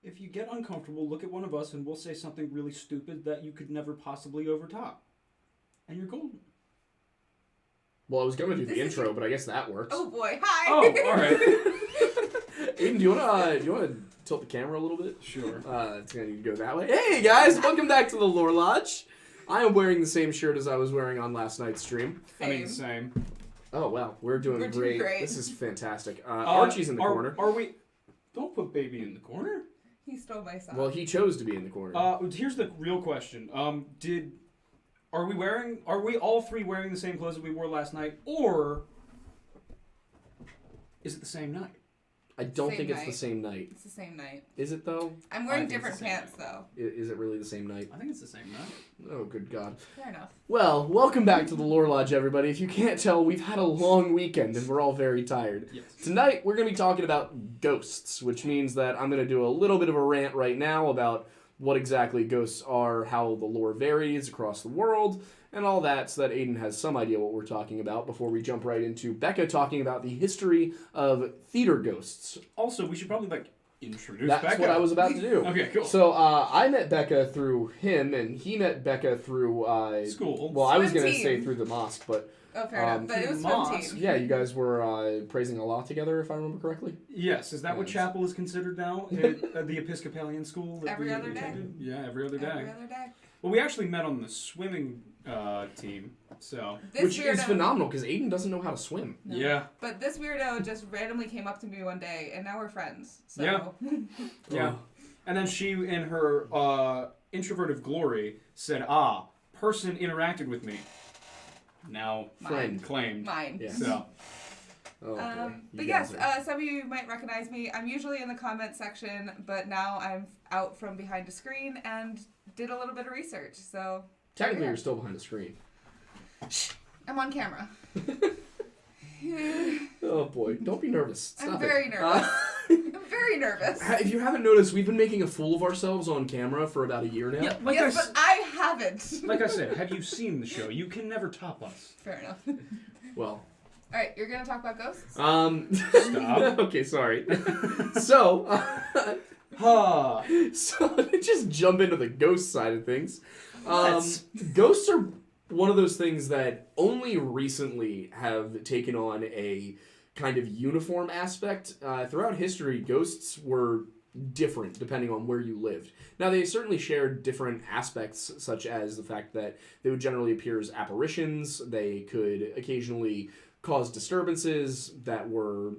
if you get uncomfortable, look at one of us and we'll say something really stupid that you could never possibly overtop. And you're golden. Well, I was going to do the intro, but I guess that works. Oh boy, hi! Oh, alright. Aiden, do you wanna tilt the camera a little bit? Sure. It's gonna need to go that way. Hey guys, welcome back to the Lore Lodge. I am wearing the same shirt as I was wearing on last night's stream. Same. I mean, same. Oh wow, we're doing We're great. doing great. This is fantastic. Archie's in the corner. Are we... Don't put baby in the corner. He stole my sock. Well, he chose to be in the corner. Here's the real question. Are we all three wearing the same clothes that we wore last night, or is it the same night? I don't Same think it's night. the same night. It's the same night. Is it though? I'm I wearing think it's different the same pants night. though. Is it really the same night? I think it's the same night. Oh, good God. Fair enough. Well, welcome back to the Lore Lodge, everybody. If you can't tell, we've had a long weekend and we're all very tired. Yes. Tonight, we're going to be talking about ghosts, which means that I'm going to do a little bit of a rant right now about what exactly ghosts are, how the lore varies across the world, and all that, so that Aiden has some idea what we're talking about before we jump right into Bekah talking about the history of theater ghosts. Also, we should probably introduce That's Bekah. what I was about to do. Okay, cool. So I met Bekah through him, and he met Bekah through School. Well, I was Swim going to say team. through the mosque, but Oh, fair enough. But it was swim mosque. team. yeah, you guys were praising Allah together, if I remember correctly. Yes, is that what Yes. chapel is considered now at the Episcopalian school? That Every we other day. attended? Yeah, every other day. Every other day. Well, we actually met on the swimming team, so... This Which is weirdo- phenomenal, because Aiden doesn't know how to swim. No. Yeah. But this weirdo just randomly came up to me one day, and now we're friends. So. Yeah. Yeah. Oh. And then she, in her introverted glory, said, person interacted with me. Now Friend. claimed. Mine. Yeah. So, Oh, boy. You But guys yes, are- some of you might recognize me. I'm usually in the comment section, but now I'm out from behind a screen and did a little bit of research. So technically yeah. you're still behind the screen. I'm on camera. Oh boy, don't be nervous. Stop I'm very nervous. I'm very nervous. If you haven't noticed, we've been making a fool of ourselves on camera for about a year now. yeah, Yes, but I haven't. like I said, have you seen the show? You can never top us. Fair enough. Well, All right, you're gonna talk about ghosts. Stop. Okay, sorry. So, Ha. so to just jump into the ghost side of things. Let's. Ghosts are one of those things that only recently have taken on a kind of uniform aspect. Throughout history, ghosts were different depending on where you lived. Now, they certainly shared different aspects, such as the fact that they would generally appear as apparitions. They could occasionally cause disturbances that were,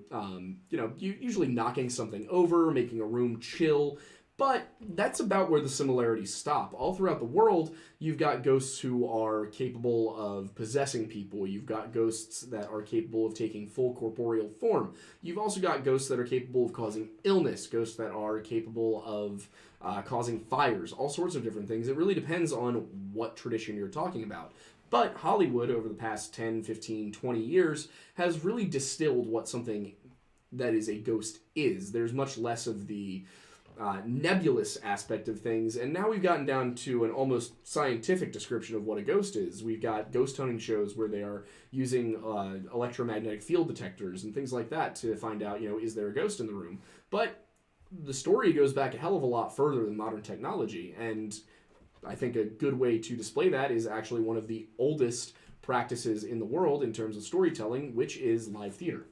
usually knocking something over, making a room chill. But that's about where the similarities stop. All throughout the world, you've got ghosts who are capable of possessing people. You've got ghosts that are capable of taking full corporeal form. You've also got ghosts that are capable of causing illness, ghosts that are capable of causing fires, all sorts of different things. It really depends on what tradition you're talking about. But Hollywood, over the past 10, 15, 20 years, has really distilled what something that is a ghost is. There's much less of the nebulous aspect of things, and now we've gotten down to an almost scientific description of what a ghost is. We've got ghost hunting shows where they are using electromagnetic field detectors and things like that to find out, is there a ghost in the room? But the story goes back a hell of a lot further than modern technology, and I think a good way to display that is actually one of the oldest practices in the world in terms of storytelling, which is live theater.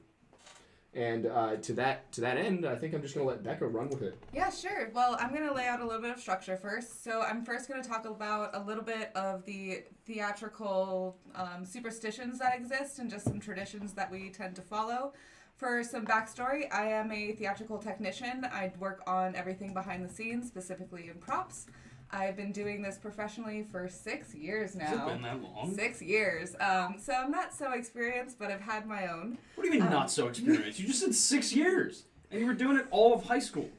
And to that end, I think I'm just going to let Bekah run with it. Yeah, sure. Well, I'm going to lay out a little bit of structure first. So I'm first going to talk about a little bit of the theatrical superstitions that exist and just some traditions that we tend to follow. For some backstory, I am a theatrical technician. I work on everything behind the scenes, specifically in props. I've been doing this professionally for 6 years now. Has it been that long? 6 years. So I'm not so experienced, but I've had my own. What do you mean not so experienced? You just said 6 years. And you were doing it all of high school.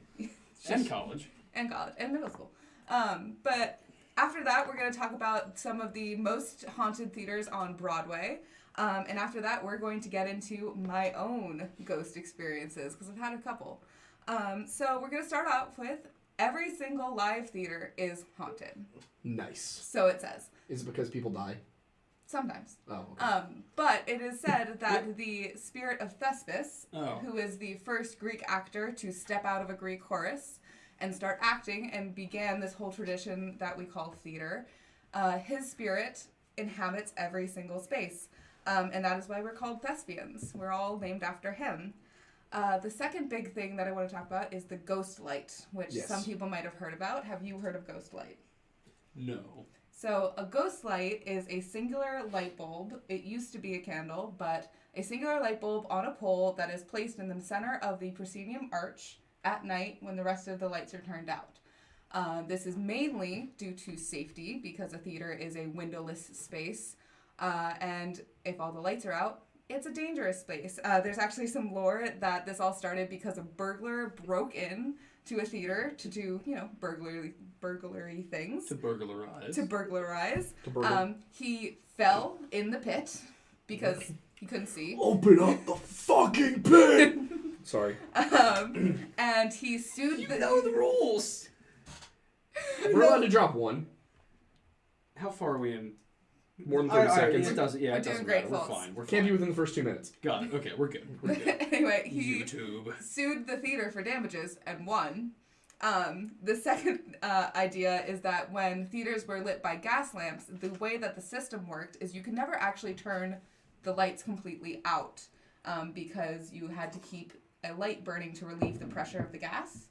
And college. And college. And middle school. But after that, we're going to talk about some of the most haunted theaters on Broadway. And after that, we're going to get into my own ghost experiences, because I've had a couple. So we're going to start off with every single live theater is haunted. Nice. So it says. Is it because people die? Sometimes. Oh, okay. But it is said that the spirit of Thespis, Oh. who is the first Greek actor to step out of a Greek chorus, and start acting and began this whole tradition that we call theater. His spirit inhabits every single space. And that is why we're called thespians. We're all named after him. The second big thing that I want to talk about is the ghost light, which some people might have heard about. Have you heard of ghost light? No. So a ghost light is a singular light bulb. It used to be a candle, but a singular light bulb on a pole that is placed in the center of the proscenium arch at night when the rest of the lights are turned out. This is mainly due to safety because a theater is a windowless space. And if all the lights are out, it's a dangerous space. There's actually some lore that this all started because a burglar broke in to a theater to do, burglary things. To burglarize. He fell in the pit because he couldn't see. Open up the fucking pit! Sorry. And he sued You know the rules! We're allowed to drop one. How far are we in? More than 30 seconds. It doesn't, yeah, We're it doing doesn't great, matter. We're folks. fine. We're Can't fine. be within the first 2 minutes. Got it. Okay, we're good. We're good. Anyway, he YouTube. sued the theater for damages and won. The second idea is that when theaters were lit by gas lamps, the way that the system worked is you could never actually turn the lights completely out because you had to keep a light burning to relieve the pressure of the gas.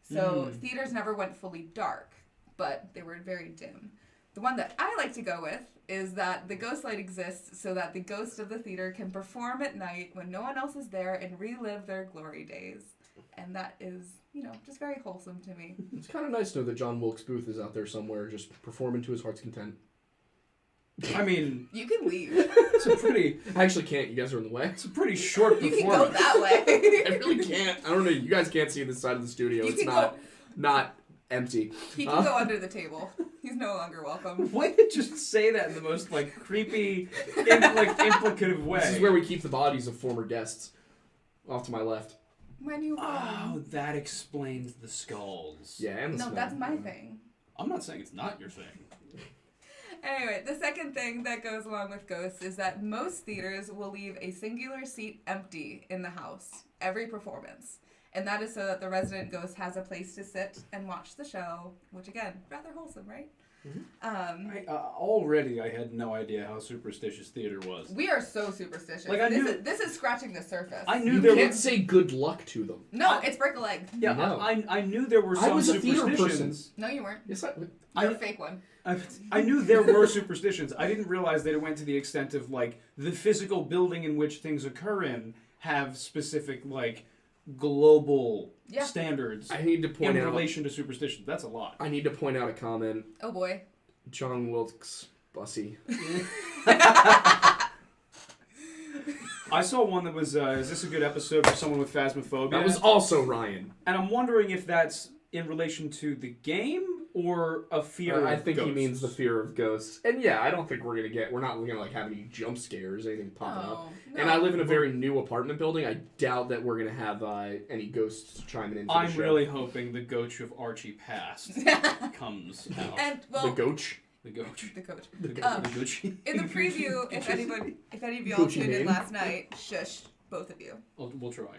So theaters never went fully dark, but they were very dim. The one that I like to go with is that the ghost light exists so that the ghost of the theater can perform at night when no one else is there and relive their glory days. And that is, just very wholesome to me. It's kind of nice to know that John Wilkes Booth is out there somewhere just performing to his heart's content. I mean... You can leave. It's a pretty... I actually can't. You guys are in the way. It's a pretty short performance. You can go that way. I really can't. I don't know. You guys can't see this side of the studio. You It's can not empty. He can go under the table. He's no longer welcome. Why did you just say that in the most, creepy, implicative way? This is where we keep the bodies of former guests. Off to my left. My new home. Oh, that explains the skulls. Yeah, and the No, smell. that's my thing. I'm not saying it's not your thing. Anyway, the second thing that goes along with ghosts is that most theaters will leave a singular seat empty in the house every performance. And that is so that the resident ghost has a place to sit and watch the show, which again, rather wholesome, right? Mm-hmm. Already I had no idea how superstitious theater was. We are so superstitious. Like, I knew- This is scratching the surface. I knew You there can't was... say good luck to them. No, it's break a leg. Yeah, No. I knew there were some I was a theater superstitions. No, you weren't. Yes, You're a fake one. I knew there were superstitions. I didn't realize that it went to the extent of, the physical building in which things occur in have specific, global standards I need to point in out. relation to superstitions. That's a lot. I need to point out a comment. Oh boy. John Wilkes Bussy. I saw one that was, is this a good episode for someone with phasmophobia? That was also Ryan. And I'm wondering if that's in relation to the game or a fear I of think ghosts. he means the fear of ghosts. And yeah, I don't think we're not gonna have any jump scares, anything popping up. No. And I live in a very new apartment building. I doubt that we're gonna have any ghosts chiming into the I'm show. really hoping the Goach of Archie Past comes out. And The Goach. The Goach. the coach. The Goach. In the preview, if any of y'all Gucci tuned in name. last night, shush, both of you. We'll try.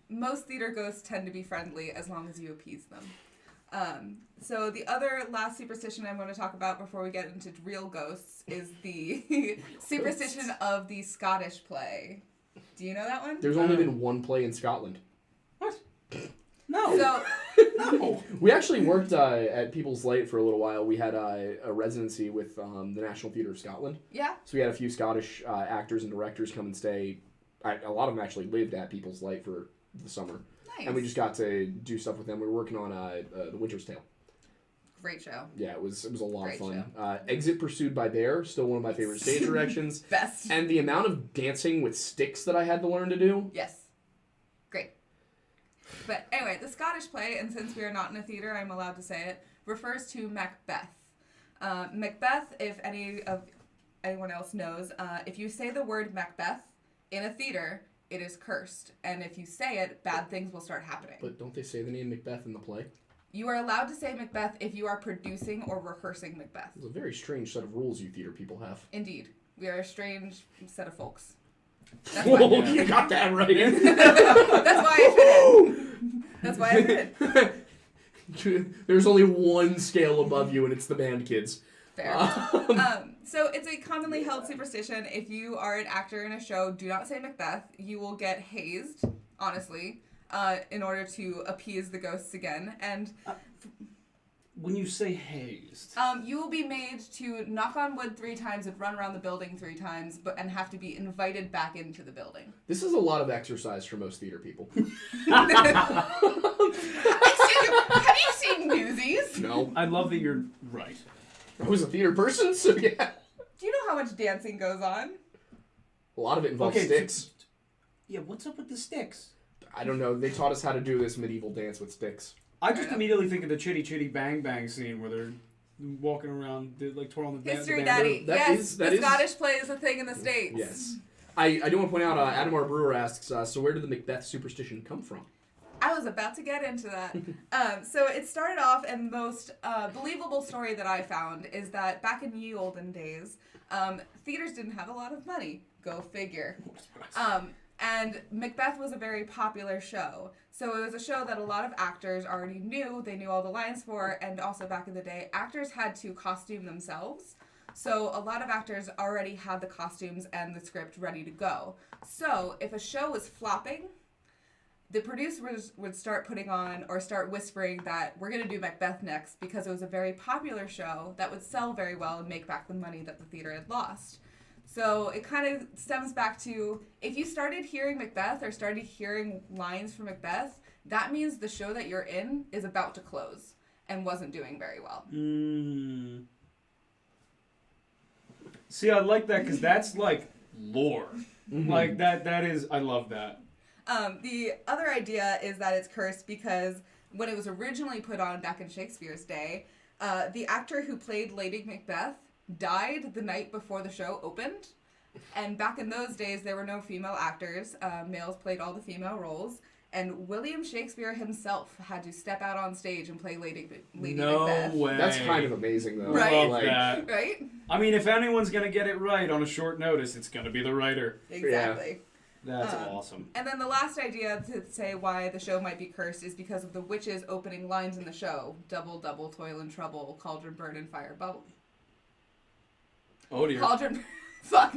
Most theater ghosts tend to be friendly as long as you appease them. So the other last superstition I'm going to talk about before we get into real ghosts is the superstition of the Scottish play. Do you know that one? There's only been one play in Scotland. What? No. So No. We actually worked at People's Light for a little while. We had a residency with the National Theatre of Scotland. yeah, So we had a few Scottish actors and directors come and stay. A lot of them actually lived at People's Light for the summer. nice. And we just got to do stuff with them. We were working on The Winter's Tale. Great show. Yeah, it was a lot Great of fun. Exit Pursued by Bear, still one of my favorite stage directions. Best. And the amount of dancing with sticks that I had to learn to do. Yes. Great. But anyway, the Scottish play, and since we are not in a theater, I'm allowed to say it, refers to Macbeth. Macbeth, if anyone else knows, if you say the word Macbeth in a theater, it is cursed. And if you say it, bad things will start happening. But don't they say the name Macbeth in the play? You are allowed to say Macbeth if you are producing or rehearsing Macbeth. It's a very strange set of rules you theater people have. Indeed. We are a strange set of folks. That's Whoa, why, you got that right. that's why I fit in. That's why I fit in. There's only one scale above you, and it's the band kids. Fair. So it's a commonly held superstition. If you are an actor in a show, do not say Macbeth. You will get hazed, honestly, in order to appease the ghosts again. And when you say hazed, you will be made to knock on wood 3 times and run around the building 3 times, and have to be invited back into the building. This is a lot of exercise for most theater people. Have you seen Newsies? No. I love that you're right. I was a theater person, so yeah. Do you know how much dancing goes on? A lot of it involves sticks. Yeah, what's up with the sticks? I don't know. They taught us how to do this medieval dance with sticks. I just immediately think of the Chitty Chitty Bang Bang scene where they're walking around, like twirling the History the Daddy. That Yes, is- the Scottish play is a thing in the States. Yes. I do want to point out, Adam R. Brewer asks, so where did the Macbeth superstition come from? I was about to get into that. So it started off, and the most believable story that I found is that back in ye olden days, theaters didn't have a lot of money. Go figure. And Macbeth was a very popular show. So it was a show that a lot of actors already knew. They knew all the lines for, and also back in the day, actors had to costume themselves. So a lot of actors already had the costumes and the script ready to go. So if a show was flopping, the producers would start putting on or start whispering that we're going to do Macbeth next because it was a very popular show that would sell very well and make back the money that the theater had lost. So it kind of stems back to, if you started hearing Macbeth or started hearing lines from Macbeth, that means the show that you're in is about to close and wasn't doing very well. See, I like that because that's like lore. Like that is, I love that. The other idea is that it's cursed because when it was originally put on back in Shakespeare's day, the actor who played Lady Macbeth died the night before the show opened. And back in those days, there were no female actors. Males played all the female roles. And William Shakespeare himself had to step out on stage and play Lady Macbeth. No way. That's kind of amazing, though. Right? Love that. Right? I mean, if anyone's going to get it right on a short notice, it's going to be the writer. Exactly. That's awesome. And then the last idea to say why the show might be cursed is because of the witches' opening lines in the show. Double, double, toil and trouble, cauldron burn and fire bubble. Oh dear. Cauldron... Fuck.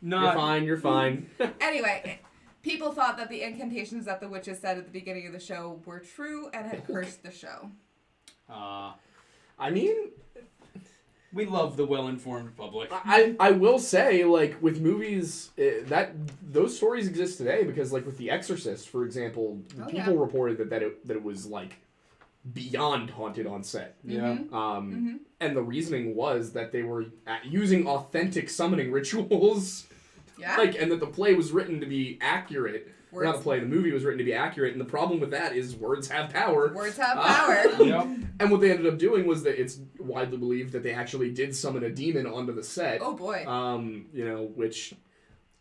You're fine. Anyway, people thought that the incantations that the witches said at the beginning of the show were true and had cursed the show. I mean... We love the well-informed public. I will say, like, with movies, those stories exist today because, like, with The Exorcist, for example, people reported that it was, like, beyond haunted on set. Yeah. And the reasoning was that they were using authentic summoning rituals. Yeah. Like, and that the play was written to be accurate. Words. Not the play, the movie was written to be accurate, and the problem with that is words have power. Words have power. Yep. And what they ended up doing was that it's widely believed that they actually did summon a demon onto the set. Oh boy. Which,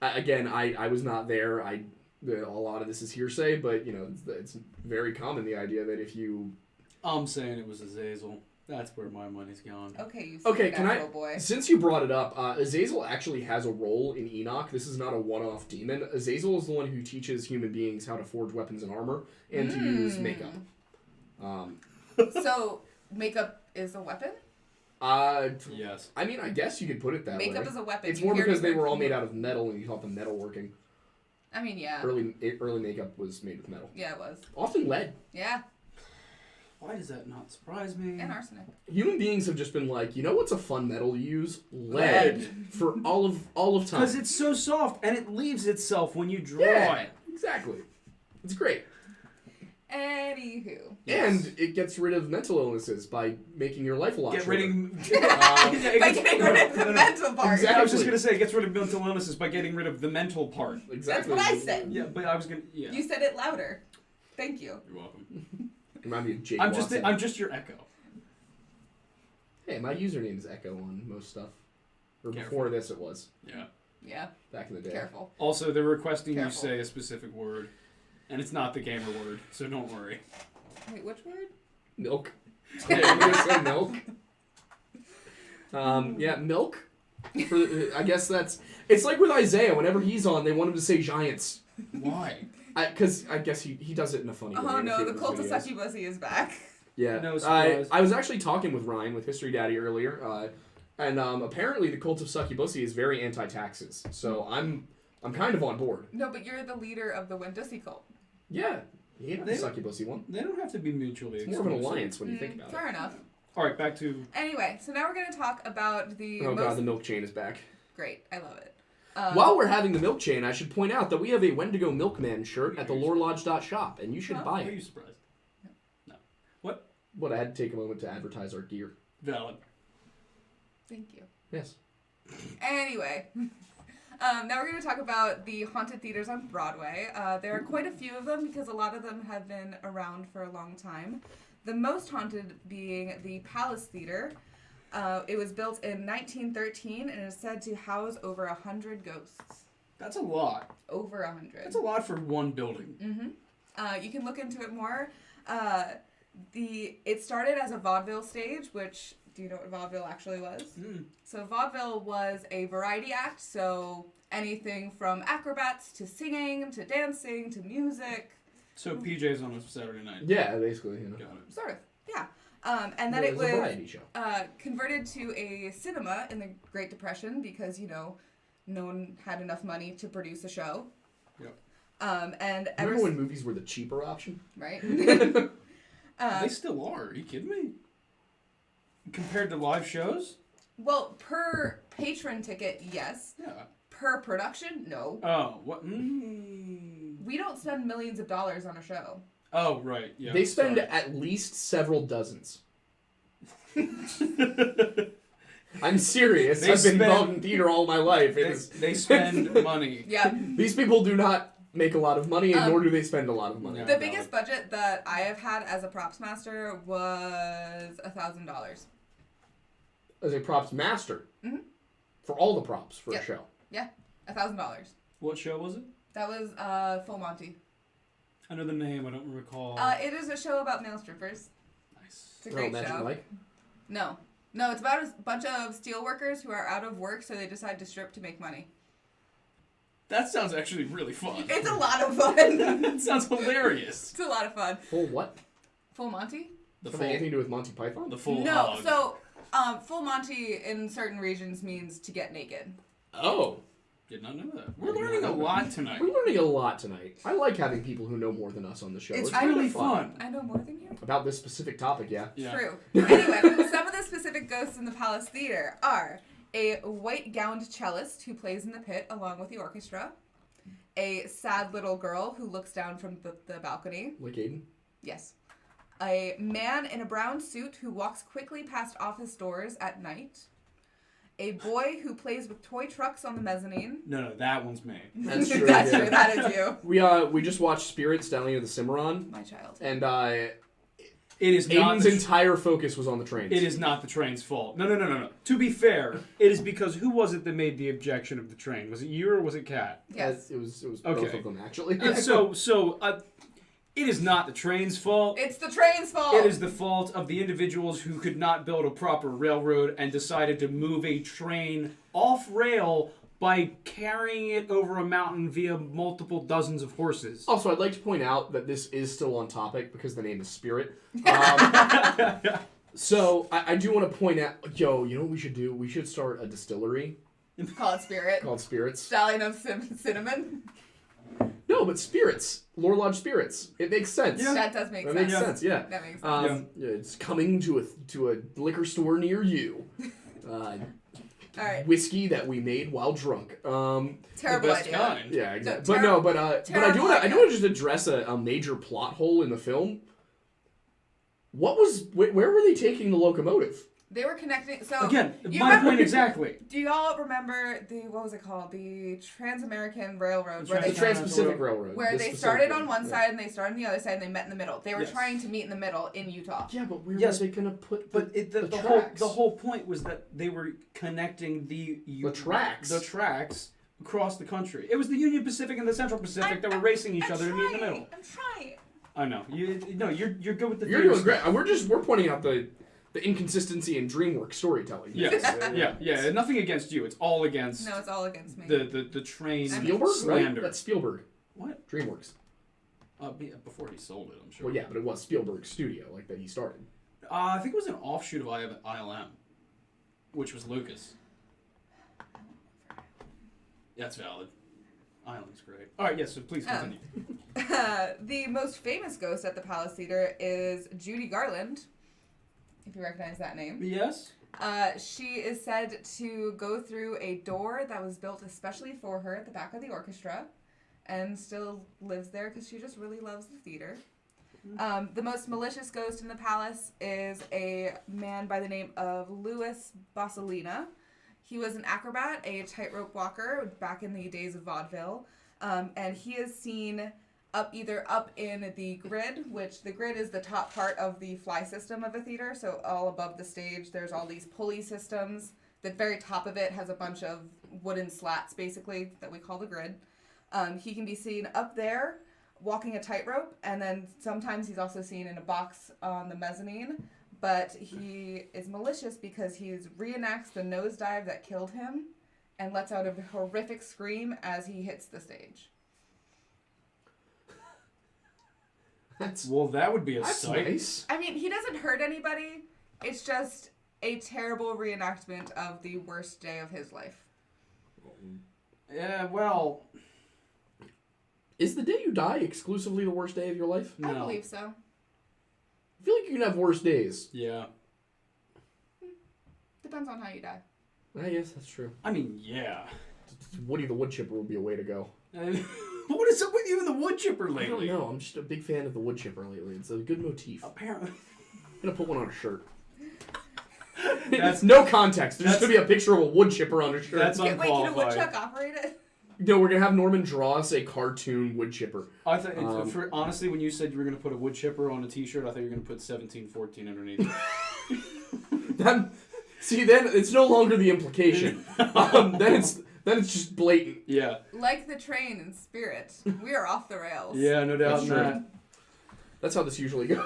again, I was not there. A lot of this is hearsay, but, it's very common, the idea that if you... I'm saying it was Azazel. That's where my money's going. Okay, you Okay, boy. since you brought it up, Azazel actually has a role in Enoch. This is not a one-off demon. Azazel is the one who teaches human beings how to forge weapons and armor and to use makeup. So, makeup is a weapon? Yes. I mean, I guess you could put it that way. Makeup is a weapon. It's more because they were all made out of metal and you taught them metalworking. I mean, yeah. Early makeup was made with metal. Yeah, it was. Often lead. Yeah. Why does that not surprise me? And arsenic. Human beings have just been like, you know what's a fun metal to use? Lead. For all of time. Because it's so soft and it leaves itself when you draw it. Exactly. It's great. Anywho. Yes. And it gets rid of mental illnesses by making your life a lot shorter. By getting rid of the mental part. Exactly. I was just going to say, it gets rid of mental illnesses by getting rid of the mental part. Exactly. That's what I said. Yeah, but I was going to... Yeah. You said it louder. Thank you. You're welcome. Remind me of Jake I'm Watson. just your echo. Hey, my username is Echo on most stuff. Or Careful. before this it was. Yeah. Yeah. Back in the day. Careful. Also, they're requesting Careful. you say a specific word. And it's not the gamer word, so don't worry. Wait, which word? Milk. Yeah, I'm going to say milk. Milk. I guess that's... It's like with Isaiah. Whenever he's on, they want him to say giants. Why? Because I guess he does it in a funny way. Oh in a no, few the of his cult of videos. succubussy is back. Yeah. No surprise. I was actually talking with Ryan, with History Daddy, earlier, and apparently the cult of succubacy is very anti-taxes. So I'm kind of on board. No, but you're the leader of the Wendussi cult. Yeah. You have the succubacy one. They don't have to be mutually It's more of an exclusive. alliance when you think about Fair it. enough. All right, back to... Anyway, so now we're going to talk about the Oh most... god, the milk chain is back. Great, I love it. While we're having the milk chain, I should point out that we have a Wendigo Milkman shirt at the lorelodge.shop, and you should buy Are you it. surprised? No. What? What, I had to take a moment to advertise our gear. Valid. Thank you. Yes. Anyway, now we're going to talk about the haunted theaters on Broadway. There are quite a few of them because a lot of them have been around for a long time. The most haunted being the Palace Theater. It was built in 1913 and is said to house over 100 ghosts. That's a lot. Over 100. That's a lot for one building. Mm-hmm. You can look into it more. It started as a vaudeville stage, which, do you know what vaudeville actually was? So vaudeville was a variety act, so anything from acrobats to singing to dancing to music. So PJ's on a Saturday night. Yeah, basically, you know. Got it. Sort of, yeah. And then It it was a was variety show. converted to a cinema in the Great Depression because, no one had enough money to produce a show. Yep. And Remember when movies were the cheaper option? right? They still are. Are you kidding me? Compared to live shows? Well, per patron ticket, yes. Yeah. Per production, no. Oh, what? We don't spend millions of dollars on a show. Oh, right. Yeah. They spend sorry. at least several dozens. I'm serious. They I've been spend- involved in theater all my life. They spend money. Yeah. These people do not make a lot of money, and nor do they spend a lot of money. Yeah. The biggest budget that I have had as a props master was $1,000. As a props master. Mhm. For all the props for Yep. a show. Yeah, $1,000. What show was it? That was Full Monty. I know the name. I don't recall. It is a show about male strippers. Nice. It's a great Magic show. Mike. No, it's about a bunch of steel workers who are out of work, so they decide to strip to make money. That sounds actually really fun. It's a lot of fun. That sounds hilarious. It's a lot of fun. Full what? Full Monty? The Something full, anything to do with Monty Python? the full No, hog. so Full Monty in certain regions means to get naked. Oh. Did not know that. We're learning a lot tonight. We're learning a lot tonight. I like having people who know more than us on the show. It's kind really of fun. I know more than you. About this specific topic, yeah. Yeah. True. Anyway, some of the specific ghosts in the Palace Theater are a white-gowned cellist who plays in the pit along with the orchestra, a sad little girl who looks down from the balcony. Like Aiden? Yes. A man in a brown suit who walks quickly past office doors at night. A boy who plays with toy trucks on the mezzanine. No, that one's me. That's true, That's yeah. true. That is you. We just watched Spirits down near the Cimarron, My child. and It is not. Aiden's entire focus was on the trains. It is not the train's fault. No. To be fair, it is because who was it that made the objection of the train? Was it you or was it Kat? Yes. It was both Okay. of them, actually. It is not the train's fault. It's the train's fault. It is the fault of the individuals who could not build a proper railroad and decided to move a train off rail by carrying it over a mountain via multiple dozens of horses. Also, I'd like to point out that this is still on topic because the name is Spirit. So, I do want to point out, you know what we should do? We should start a distillery Call it Spirit. called Spirits. Stallion of cinnamon. No, but Spirits. Lore Lodge Spirits. It makes sense. Yeah. That does make That sense. makes sense, yeah. That makes sense. Yeah, it's coming to a liquor store near you. All right. Whiskey that we made while drunk. Terrible the best idea. kind. Yeah, exactly. No, but I do terrible want to idea. just address a major plot hole in the film. Where were they taking the locomotive? They were connecting. So Again, you my remember- point exactly. Do y'all remember what was it called? The Trans-American Railroad, The where The they Trans-Pacific Railroad. where the they specific started one. on one Yeah. side and they started on the other side and they met in the middle. They were Yes. trying to meet in the middle in Utah. Yeah, but where Yes, were they gonna put But the the tracks? whole point was that they were connecting the tracks across the country. It was the Union Pacific and the Central Pacific that were racing each other to meet in the middle. I'm trying. I know. You're good with the You're theater doing great. stuff. We're pointing out the inconsistency in DreamWorks storytelling. Yes. yeah. Nothing against you. It's all against No, it's all against me. the train Spielberg, slander. right? That's Spielberg. What? DreamWorks. Before he sold it, I'm sure. Well, yeah, but it was Spielberg's studio, like, that he started. I think it was an offshoot of ILM, which was Lucas. That's valid. ILM's great. All right, yes, so please continue. The most famous ghost at the Palace Theater is Judy Garland, if you recognize that name. Yes? She is said to go through a door that was built especially for her at the back of the orchestra and still lives there because she just really loves the theater. The most malicious ghost in the palace is a man by the name of Louis Bassolina. He was an acrobat, a tightrope walker back in the days of vaudeville, and he is seen either up in the grid, which the grid is the top part of the fly system of a theater, so all above the stage there's all these pulley systems. The very top of it has a bunch of wooden slats, basically, that we call the grid. He can be seen up there walking a tightrope, and then sometimes he's also seen in a box on the mezzanine. But he is malicious because he reenacts the nosedive that killed him and lets out a horrific scream as he hits the stage. Well, that would be a sight. Nice. I mean, he doesn't hurt anybody. It's just a terrible reenactment of the worst day of his life. Yeah, well... Is the day you die exclusively the worst day of your life? No. I believe so. I feel like you can have worse days. Yeah. Depends on how you die. I guess that's true. I mean, yeah. Woody the Woodchipper would be a way to go. What is up with you and the wood chipper I lately? don't know. I'm just a big fan of the wood chipper lately. It's a good motif. I'm Apparently. gonna put one on a shirt. That's no context. There's just gonna be a picture of a wood chipper on a shirt. That's Wait, can a unqualified. woodchuck operate it? No, we're gonna have Norman draw us a cartoon wood chipper. I thought, honestly, when you said you were going to put a wood chipper on a t-shirt, I thought you were going to put 1714 underneath it. Then it's no longer the implication. Then it's just blatant. Yeah. Like the train in Spirit, we are off the rails. Yeah, no doubt That's in true. that. That's how this usually goes.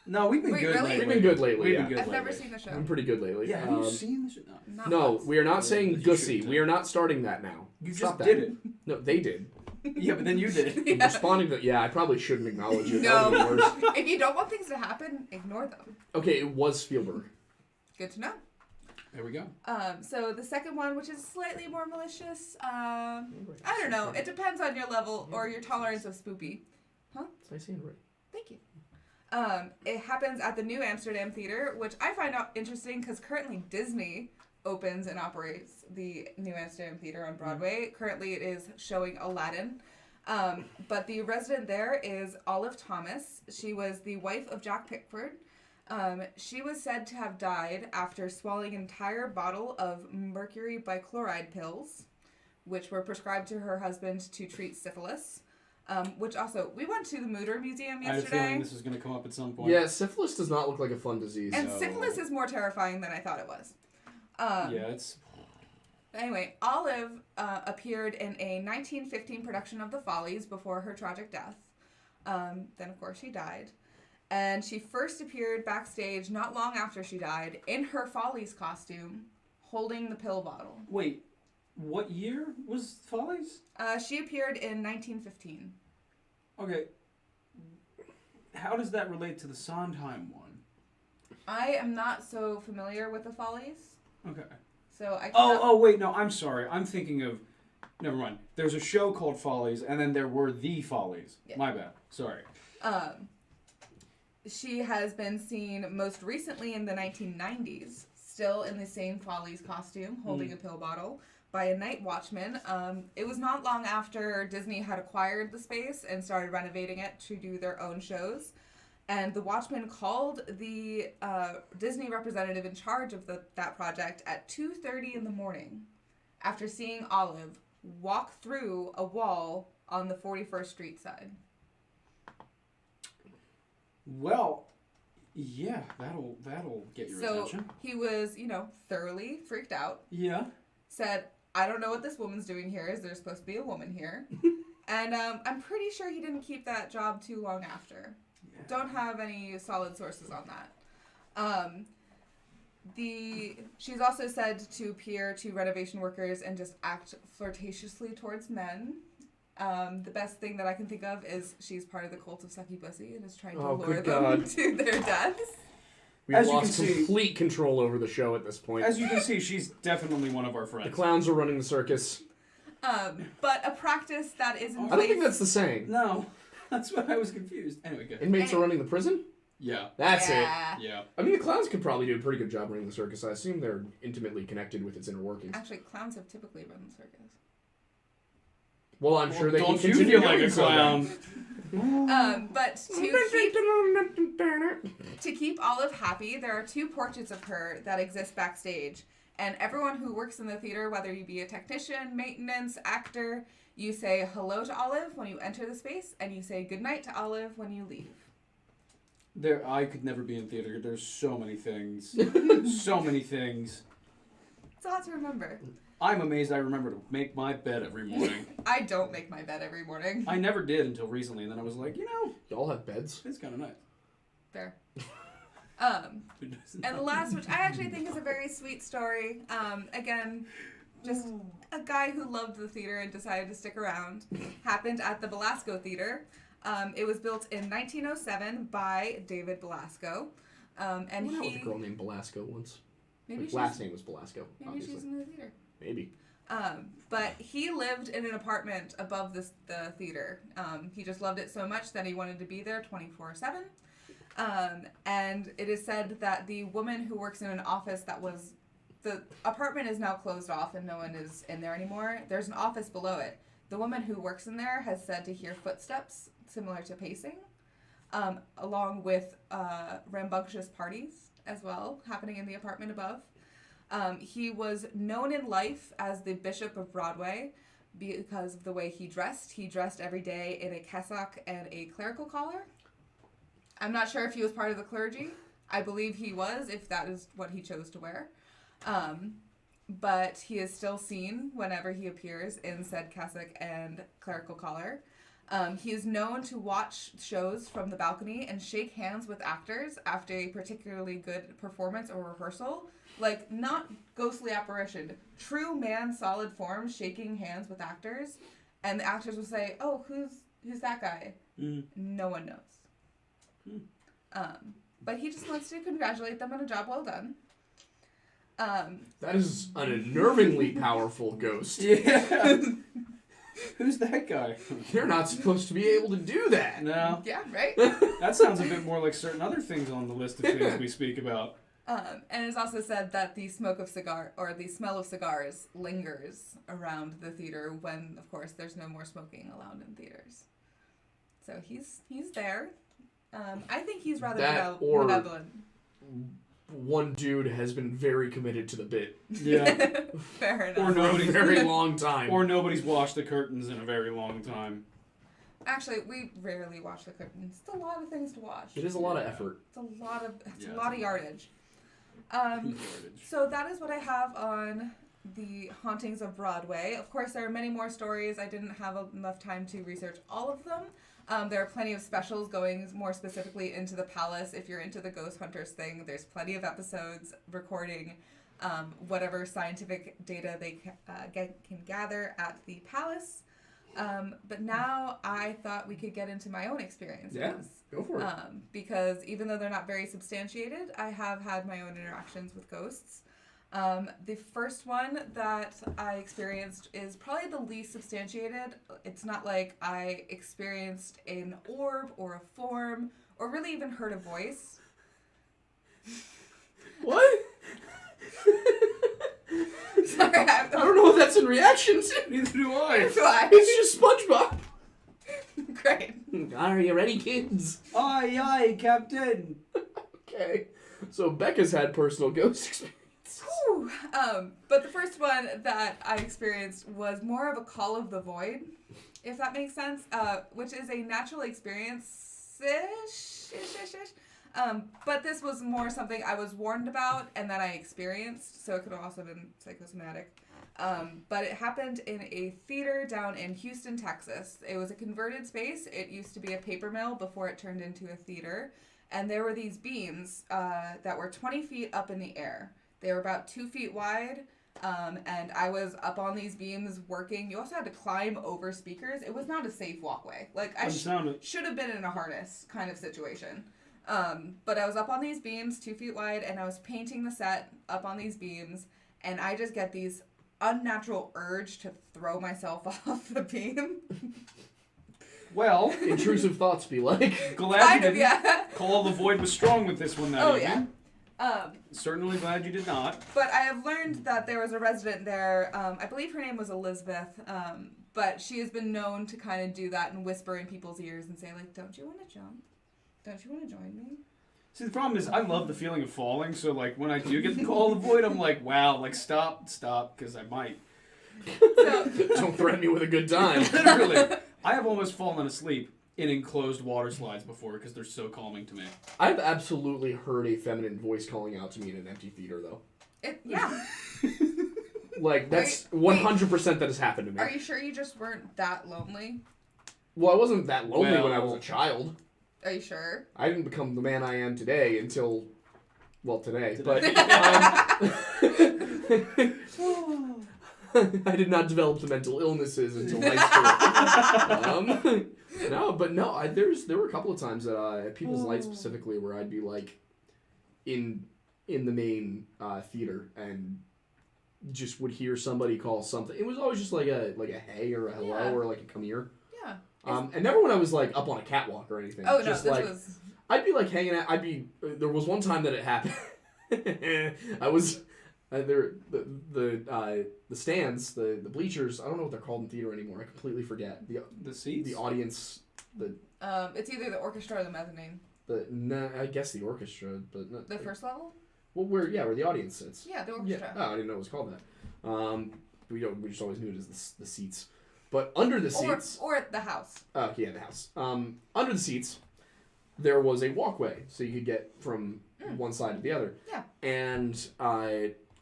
No, we've been Wait, good really? lately. We've been good lately. We've yeah. been good I've never lately. seen the show. I'm pretty good lately. Yeah, have you seen this? Not No, once. we are not saying You Gussie. should. We are not starting that now. You Stop just that. did it. No, they did. Yeah, but then you did it. I'm responding to... Yeah, I probably shouldn't acknowledge it. That No. would be worse. If you don't want things to happen, ignore them. Okay, it was Spielberg. Good to know. There we go. So the second one, which is slightly more malicious, I don't know. It depends on your level or your tolerance of spoopy. Did I say it right? Thank you. It happens at the New Amsterdam Theater, which I find out interesting because currently Disney opens and operates the New Amsterdam Theater on Broadway. Currently it is showing Aladdin. But the resident there is Olive Thomas. She was the wife of Jack Pickford. She was said to have died after swallowing an entire bottle of mercury bichloride pills, which were prescribed to her husband to treat syphilis. Which also, we went to the Mutter Museum I had a yesterday. feeling this was going to come up at some point. Yeah, syphilis does not look like a fun disease. And So- syphilis is more terrifying than I thought it was. Yeah, it's... Anyway, Olive appeared in a 1915 production of The Follies before her tragic death. Then, of course, she died. And she first appeared backstage not long after she died in her Follies costume, holding the pill bottle. Wait, what year was Follies? She appeared in 1915. Okay. How does that relate to the Sondheim one? I am not so familiar with The Follies, Okay. so I cannot... Oh, wait, no, I'm sorry. I'm thinking of... Never mind. There's a show called Follies, and then there were The Follies. Yeah. My bad. Sorry. She has been seen most recently in the 1990s, still in the same Follies costume, holding a pill bottle, by a night watchman. It was not long after Disney had acquired the space and started renovating it to do their own shows. And the watchman called the Disney representative in charge of that project at 2:30 in the morning after seeing Olive walk through a wall on the 41st Street side. Well, yeah, that'll get your attention. He was, thoroughly freaked out. Yeah. Said, I don't know what this woman's doing here. Is there supposed to be a woman here? And I'm pretty sure he didn't keep that job too long after. Yeah. Don't have any solid sources on that. She's also said to appear to renovation workers and just act flirtatiously towards men. The best thing that I can think of is she's part of the cult of Sucky Pussy and is trying to Oh, lure good them God. to their deaths. We've As you lost can see- complete control over the show at this point. As you can see, she's definitely one of our The friends. clowns are running the circus. But a practice that is in I place. don't think that's the saying. No, that's what I was confused. Anyway, go ahead. Inmates are running the prison? Yeah, That's it. yeah. I mean, the clowns could probably do a pretty good job running the circus. I assume they're intimately connected with its inner workings. Actually, clowns have typically run the circus. Well, I'm sure they can Don't you continue feel like doing a so then. clown? But to keep Olive happy, there are 2 portraits of her that exist backstage. And everyone who works in the theater, whether you be a technician, maintenance, actor, you say hello to Olive when you enter the space, and you say goodnight to Olive when you leave. I could never be in theater. There's so many things. So many things. It's a lot to remember. I'm amazed I remember to make my bed every morning. I don't make my bed every morning. I never did until recently, and then I was like, Y'all have beds? it's kind of nice. Fair. Who doesn't? And the last, which I actually think is a very sweet story. Again, just a guy who loved the theater and decided to stick around. Happened at the Belasco Theater. It was built in 1907 by David Belasco. And I went out with a he... girl named Belasco once. Maybe Her she's, last name was Belasco, maybe obviously. she's in the theater. Maybe. But he lived in an apartment above the theater. He just loved it so much that he wanted to be there 24/7. And it is said that the woman who works in an office the apartment is now closed off and no one is in there anymore. There's an office below it. The woman who works in there has said to hear footsteps similar to pacing, along with rambunctious parties as well happening in the apartment above. He was known in life as the Bishop of Broadway because of the way he dressed. He dressed every day in a cassock and a clerical collar. I'm not sure if he was part of the clergy. I believe he was, if that is what he chose to wear. But he is still seen whenever he appears in said cassock and clerical collar. He is known to watch shows from the balcony and shake hands with actors after a particularly good performance or rehearsal. Like, not ghostly apparition. True man, solid form, shaking hands with actors. And the actors will say, oh, who's that guy? No one knows. But he just wants to congratulate them on a job well done. That is an unnervingly powerful ghost. Yeah. Who's that guy? They're not supposed to be able to do that. No. Yeah, right? That sounds a bit more like certain other things on the list of things we speak about. And it's also said that the smell of cigars lingers around the theater when, of course, there's no more smoking allowed in theaters. So he's there. I think he's rather benevolent. One dude has been very committed to the bit Yeah. Fair enough. Or for a nobody's very long time. Or nobody's washed the curtains in a very long time. Actually, we rarely wash the curtains. It's a lot of things to wash. It is a lot of effort. It's a lot of Yeah, yardage. So that is what I have on the hauntings of Broadway. Of course, there are many more stories. I didn't have enough time to research all of them. There are plenty of specials going more specifically into the palace. If you're into the ghost hunters thing, there's plenty of episodes recording whatever scientific data they can gather at the palace. But now I thought we could get into my own experiences. Yeah, go for it. Because even though they're not very substantiated, I have had my own interactions with ghosts. The first one that I experienced is probably the least substantiated. It's not like I experienced an orb or a form or really even heard a voice. What? Sorry, I don't know what that's in reaction to. Neither do I. It's just SpongeBob. Great. Are you ready, kids? Aye, aye, Captain. Okay. So Bekah's had personal ghost experience. Whew. But the first one that I experienced was more of a call of the void, if that makes sense, which is a natural experience-ish. But this was more something I was warned about and that I experienced, so it could have also been psychosomatic. But it happened in a theater down in Houston, Texas. It was a converted space. It used to be a paper mill before it turned into a theater. And there were these beams that were 20 feet up in the air. They were about 2 feet wide, And I was up on these beams working. You also had to climb over speakers. It was not a safe walkway. Like, I should have been in a harness kind of situation. But I was up on these beams, 2 feet wide, and I was painting the set up on these beams, and I just get these unnatural urge to throw myself off the beam. Well, intrusive thoughts be like. Glad you didn't call the void was strong with this one that evening. Yeah. Certainly glad you did not. But I have learned that there was a resident there, I believe her name was Elizabeth, but she has been known to kind of do that and whisper in people's ears and say, like, don't you want to jump? Don't you want to join me? See, the problem is I love the feeling of falling, so, like, when I do get the call of the void, I'm like, wow, like, stop, because I might. So, don't threaten me with a good time. Literally. I have almost fallen asleep in enclosed water slides before because they're so calming to me. I've absolutely heard a feminine voice calling out to me in an empty theater, though. Yeah. Like, that's 100% that has happened to me. Are you sure you just weren't that lonely? Well, I wasn't that lonely when I was a child. Are you sure? I didn't become the man I am today until, well, today. But I did not develop the mental illnesses until high school. There were a couple of times that at People's Light specifically where I'd be like in the main theater and just would hear somebody call something. It was always just like a hey or a hello or like a come here. Yeah. And never when I was like up on a catwalk or anything. Oh, just no, like, this was... I'd be like hanging out. There was one time that it happened. I was the stands, the bleachers. I don't know what they're called in theater anymore. I completely forget. The seats, the audience, it's either the orchestra or the mezzanine. I guess the orchestra, but no, the first level. Well, where the audience sits. Yeah, the orchestra. Yeah. Oh, I didn't know it was called that. We just always knew it as the seats. But under the seats... Or the house. Oh, yeah, the house. Under the seats, there was a walkway, so you could get from one side to the other. Yeah. And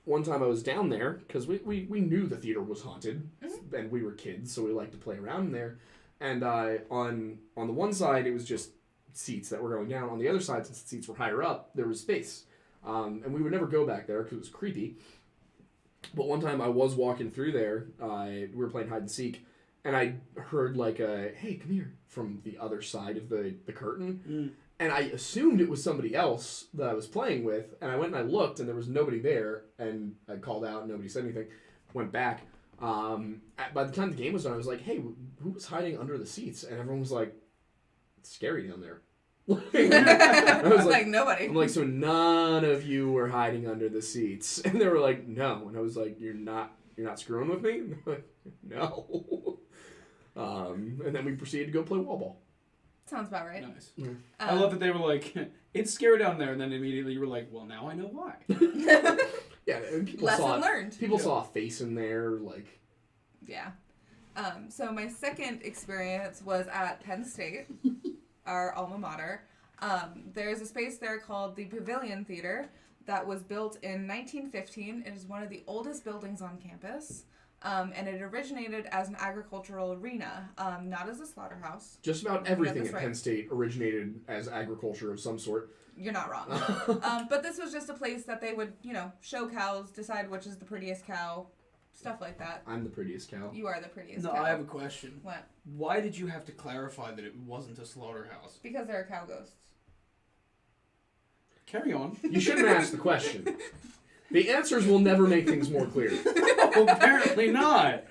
one time I was down there, because we knew the theater was haunted, and we were kids, so we liked to play around in there. And on the one side, it was just seats that were going down. On the other side, since the seats were higher up, there was space. And we would never go back there, because it was creepy. But one time I was walking through there, we were playing hide and seek, and I heard like a, hey, come here, from the other side of the curtain. And I assumed it was somebody else that I was playing with, and I went and I looked, and there was nobody there, and I called out, and nobody said anything. Went back. By the time the game was done, I was like, hey, who was hiding under the seats? And everyone was like, it's scary down there. I was like, nobody. I'm like, so none of you were hiding under the seats? And they were like, no. And I was like, you're not screwing with me? And they're like, no. And then we proceeded to go play wall ball. Sounds about right. Nice. I love that they were like, it's scary down there, and then immediately you were like, well, now I know why. Yeah, and people Lesson learned. People saw a face in there, like. Yeah. So my second experience was at Penn State, our alma mater. There's a space there called the Pavilion Theater that was built in 1915. It is one of the oldest buildings on campus. And it originated as an agricultural arena, not as a slaughterhouse. Just about everything at Penn State originated as agriculture of some sort. You're not wrong. But this was just a place that they would, show cows, decide which is the prettiest cow, stuff like that. I'm the prettiest cow. You are the prettiest cow. cow. No, I have a question. What? Why did you have to clarify that it wasn't a slaughterhouse? Because there are cow ghosts. Carry on. You shouldn't ask the question. The answers will never make things more clear. Well, apparently not.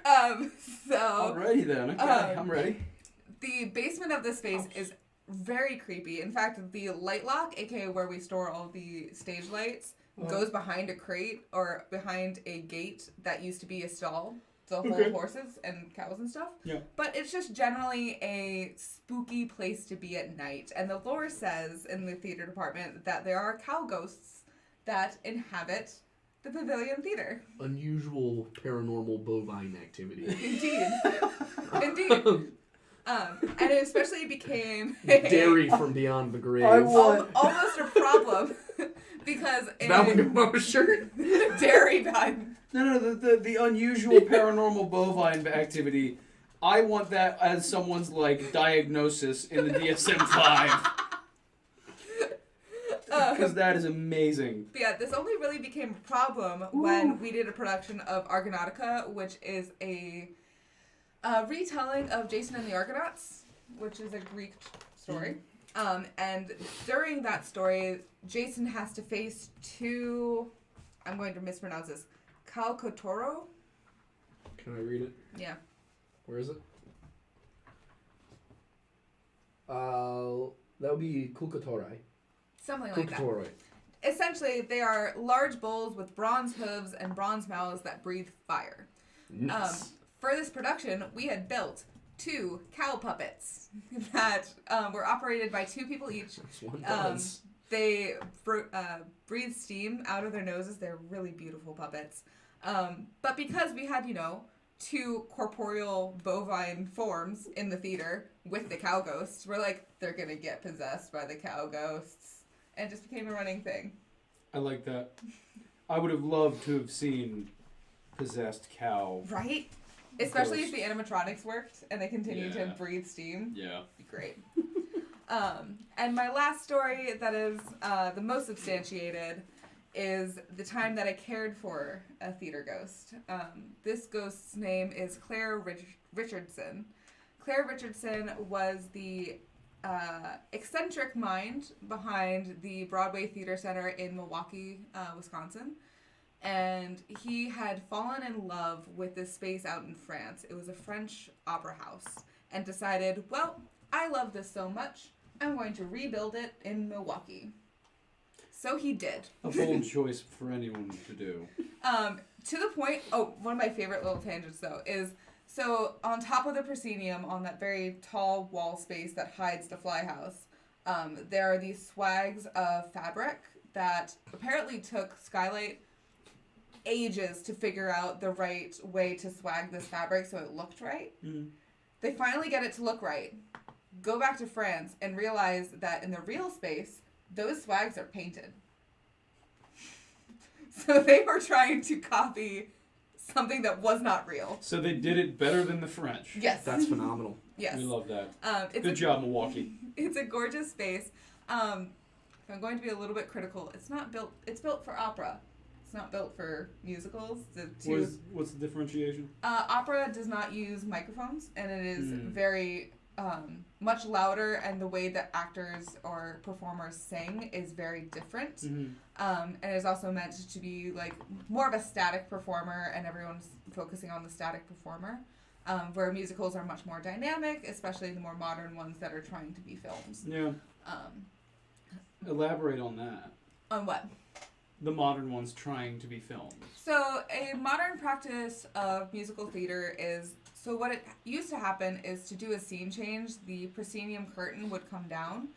Alrighty then. Okay, I'm ready. The basement of this space is very creepy. In fact, the light lock, aka where we store all the stage lights, goes behind a crate or behind a gate that used to be a stall to hold horses and cows and stuff. Yeah. But it's just generally a spooky place to be at night. And the lore says in the theater department that there are cow ghosts that inhabit the Pavilion Theater. Unusual paranormal bovine activity. Indeed. And it especially became dairy from beyond the grave. Almost a problem because that one got on a shirt. Dairy behind. No, the unusual paranormal bovine activity. I want that as someone's like diagnosis in the DSM-5. Because that is amazing. But yeah, this only really became a problem when we did a production of Argonautica, which is a retelling of Jason and the Argonauts, which is a Greek story. And during that story, Jason has to face two, I'm going to mispronounce this, Calcotoro? Can I read it? Yeah. Where is it? That would be Kulkatorai. Something like that. Kulkatorai. Essentially, they are large bulls with bronze hooves and bronze mouths that breathe fire. Nice. For this production, we had built 2 cow puppets that were operated by 2 people each. That's one does. They breathe steam out of their noses. They're really beautiful puppets. But because we had, 2 corporeal bovine forms in the theater with the cow ghosts, we're like, they're going to get possessed by the cow ghosts. And it just became a running thing. I like that. I would have loved to have seen possessed cow. Right? Especially if the animatronics worked and they continued to breathe steam. Yeah. It'd be great. And my last story that is the most substantiated is the time that I cared for a theater ghost. This ghost's name is Claire Richardson. Claire Richardson was the eccentric mind behind the Broadway Theater Center in Milwaukee, Wisconsin. And he had fallen in love with this space out in France. It was a French opera house. And decided, well, I love this so much, I'm going to rebuild it in Milwaukee. So he did. A bold choice for anyone to do. To the point, one of my favorite little tangents though is, so on top of the proscenium, on that very tall wall space that hides the fly house, there are these swags of fabric that apparently took Skylight ages to figure out the right way to swag this fabric so it looked right. They finally get it to look right, go back to France, and realize that in the real space, those swags are painted. So they were trying to copy something that was not real. So they did it better than the French. Yes. That's phenomenal. Yes. We love that. Good job, Milwaukee. It's a gorgeous space. If I'm going to be a little bit critical, it's built for opera. It's not built for musicals. What's the differentiation? Opera does not use microphones, and it is very much louder, and the way that actors or performers sing is very different. And it is also meant to be like more of a static performer, and everyone's focusing on the static performer. Where musicals are much more dynamic, especially the more modern ones that are trying to be films. Yeah. Elaborate on that. On what? The modern ones trying to be filmed. So a modern practice of musical theater is, so what it used to happen is to do a scene change, the proscenium curtain would come down,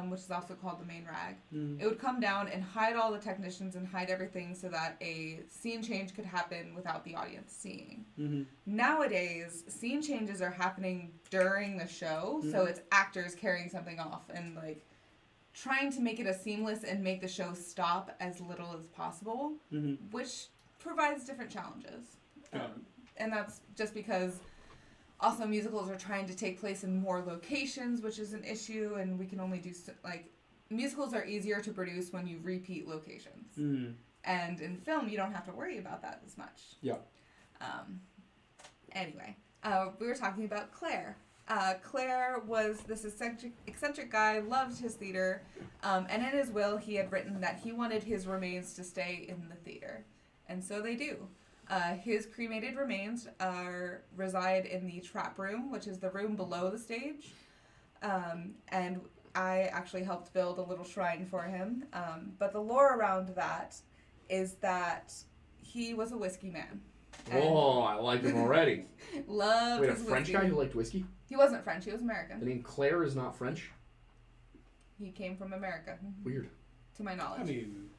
which is also called the main rag. It would come down and hide all the technicians and hide everything so that a scene change could happen without the audience seeing. Nowadays, scene changes are happening during the show, so it's actors carrying something off and like trying to make it as seamless and make the show stop as little as possible, which provides different challenges. And that's just because also musicals are trying to take place in more locations, which is an issue, and we can only do, musicals are easier to produce when you repeat locations. And in film, you don't have to worry about that as much. Yeah. Anyway, we were talking about Claire. Claire was this eccentric guy, loved his theater, and in his will he had written that he wanted his remains to stay in the theater. And so they do. His cremated remains reside in the trap room, which is the room below the stage. And I actually helped build a little shrine for him. But the lore around that is that he was a whiskey man. Oh, I like him already. Loved Wait, a his French whiskey. guy who liked whiskey? He wasn't French, he was American. The name Claire is not French? He came from America. Weird. To my knowledge. I mean,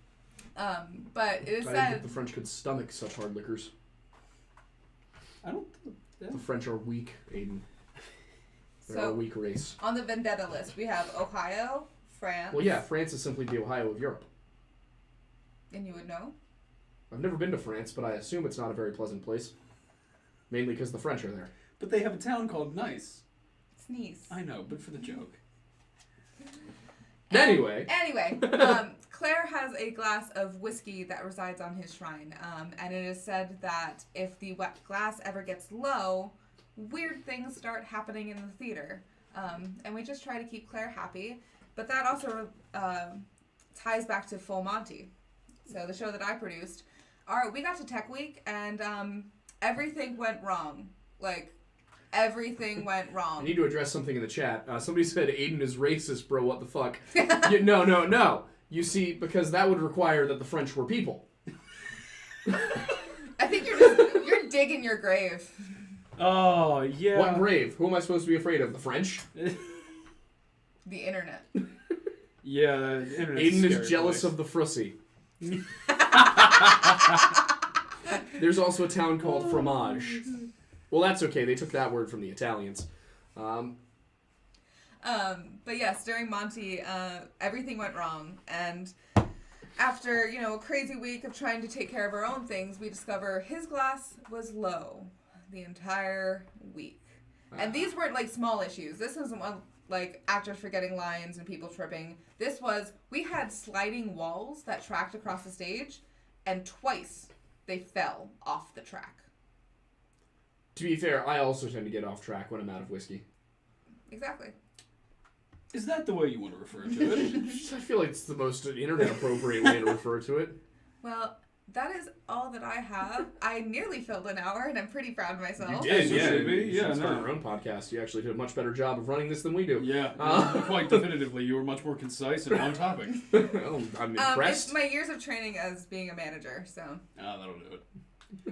but it is I didn't said think the French could stomach such hard liquors. I don't. The French are weak, Aiden. They're So- a weak race. on the vendetta list we have Ohio, France. Well, yeah, France is simply the Ohio of Europe. And you would know? I've never been to France, but I assume it's not a very pleasant place. Mainly because the French are there. But they have a town called Nice. Sneeze. I know, but for the joke. Anyway. Claire has a glass of whiskey that resides on his shrine, and it is said that if the glass ever gets low, weird things start happening in the theater. And we just try to keep Claire happy. But that also ties back to Full Monty. So the show that I produced. We got to Tech Week, and everything went wrong. Like, everything went wrong. I need to address something in the chat. Somebody said Aiden is racist, bro. What the fuck? No. You see, because that would require that the French were people. I think you're digging your grave. Oh, yeah. What grave? Who am I supposed to be afraid of? The French? The internet. Yeah, the internet's Aiden a is scary jealous place. of the Frussy. There's also a town called Fromage. Well, that's okay. They took that word from the Italians. But yes, during Monty, everything went wrong, and after, a crazy week of trying to take care of our own things, we discover his glass was low the entire week. And these weren't, like, small issues. This wasn't, like, actors forgetting lines and people tripping. This was, we had sliding walls that tracked across the stage, and twice they fell off the track. To be fair, I also tend to get off track when I'm out of whiskey. Exactly. Is that the way you want to refer to it? I feel like it's the most internet-appropriate way to refer to it. Well, that is all that I have. I nearly filled an hour, and I'm pretty proud of myself. You did, yeah. You Yeah, should start no. your own podcast. You actually did a much better job of running this than we do. Yeah, quite definitively. You were much more concise and on topic. Well, I'm impressed. It's my years of training as being a manager, so. That'll do it.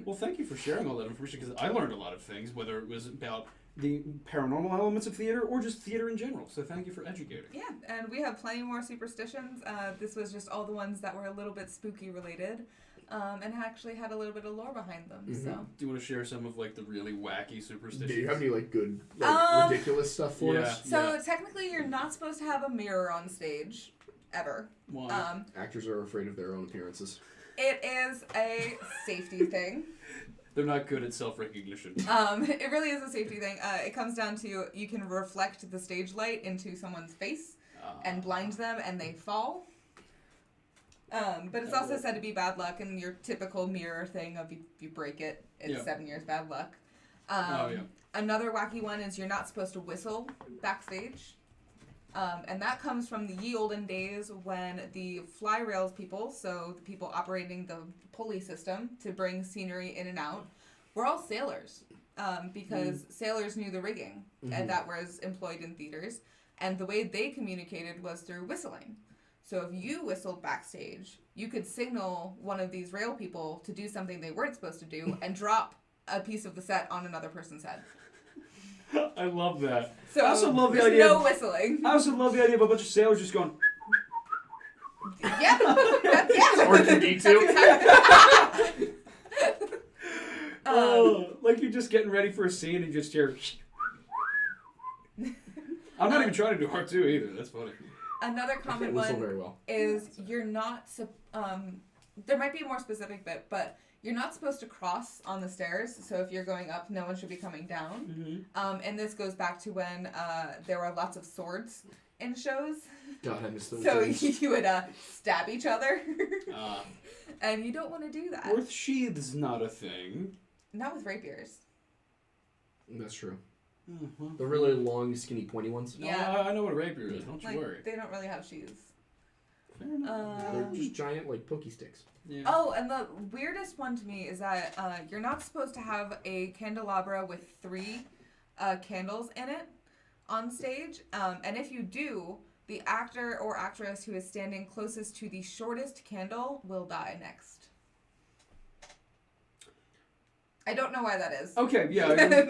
Well, thank you for sharing all that information, because I learned a lot of things, whether it was about the paranormal elements of theater or just theater in general. So thank you for educating. Yeah, and we have plenty more superstitions. This was just all the ones that were a little bit spooky related, and actually had a little bit of lore behind them. Mm-hmm. So. Do you want to share some of, like, the really wacky superstitions? Do you have any, like, good, ridiculous stuff for us? So technically, you're not supposed to have a mirror on stage, ever. Why? Actors are afraid of their own appearances. It is a safety thing. They're not good at self-recognition. It really is a safety thing. It comes down to you can reflect the stage light into someone's face and blind them, and they fall. But it's also said to be bad luck, and your typical mirror thing of if you break it, it's 7 years bad luck. Another wacky one is you're not supposed to whistle backstage. And that comes from the ye olden days when the fly rails people, so the people operating the pulley system to bring scenery in and out, were all sailors. Because sailors knew the rigging and that was employed in theaters. And the way they communicated was through whistling. So if you whistled backstage, you could signal one of these rail people to do something they weren't supposed to do and drop a piece of the set on another person's head. I love that. So I also love the there's idea. no whistling. I also love the idea of a bunch of sailors just going. Yeah. Yeah. Or R2-D2. Like you're just getting ready for a scene and you just hear. I'm not even trying to do R2 either. That's funny. Another I common can't whistle one very well. is you're not. There might be a more specific bit, but you're not supposed to cross on the stairs. So if you're going up, no one should be coming down. Mm-hmm. And this goes back to when there were lots of swords in shows. God, I miss those So days. you would stab each other. And you don't want to do that. With sheaths, not a thing. Not with rapiers. That's true. Mm-hmm. The really long, skinny, pointy ones. No, Yeah. I know what a rapier is. Don't you Like, worry. they don't really have sheaths. Fair enough. They're just giant, like, pokey sticks. Yeah. Oh, and the weirdest one to me is that you're not supposed to have a candelabra with 3 candles in it on stage. And if you do, the actor or actress who is standing closest to the shortest candle will die next. I don't know why that is. Okay, yeah.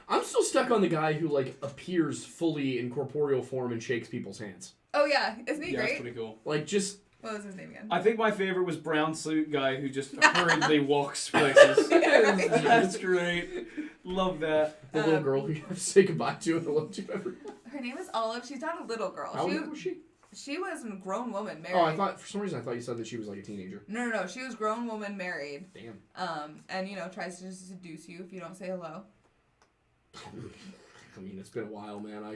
I'm still stuck on the guy who, like, appears fully in corporeal form and shakes people's hands. Oh, yeah. Isn't he Yeah, that's great? pretty cool. Like, just... What was his name again? I think my favorite was brown suit guy who just hurriedly walks places. That's great. Love that. The little girl who you have to say goodbye to and hello to everyone. Her name is Olive. She's not a little girl. How old was she? She was a grown woman married. Oh, I thought, for some reason, I thought you said that she was, like, a teenager. No. She was grown woman married. Damn. And, tries to seduce you if you don't say hello. I mean, it's been a while, man. I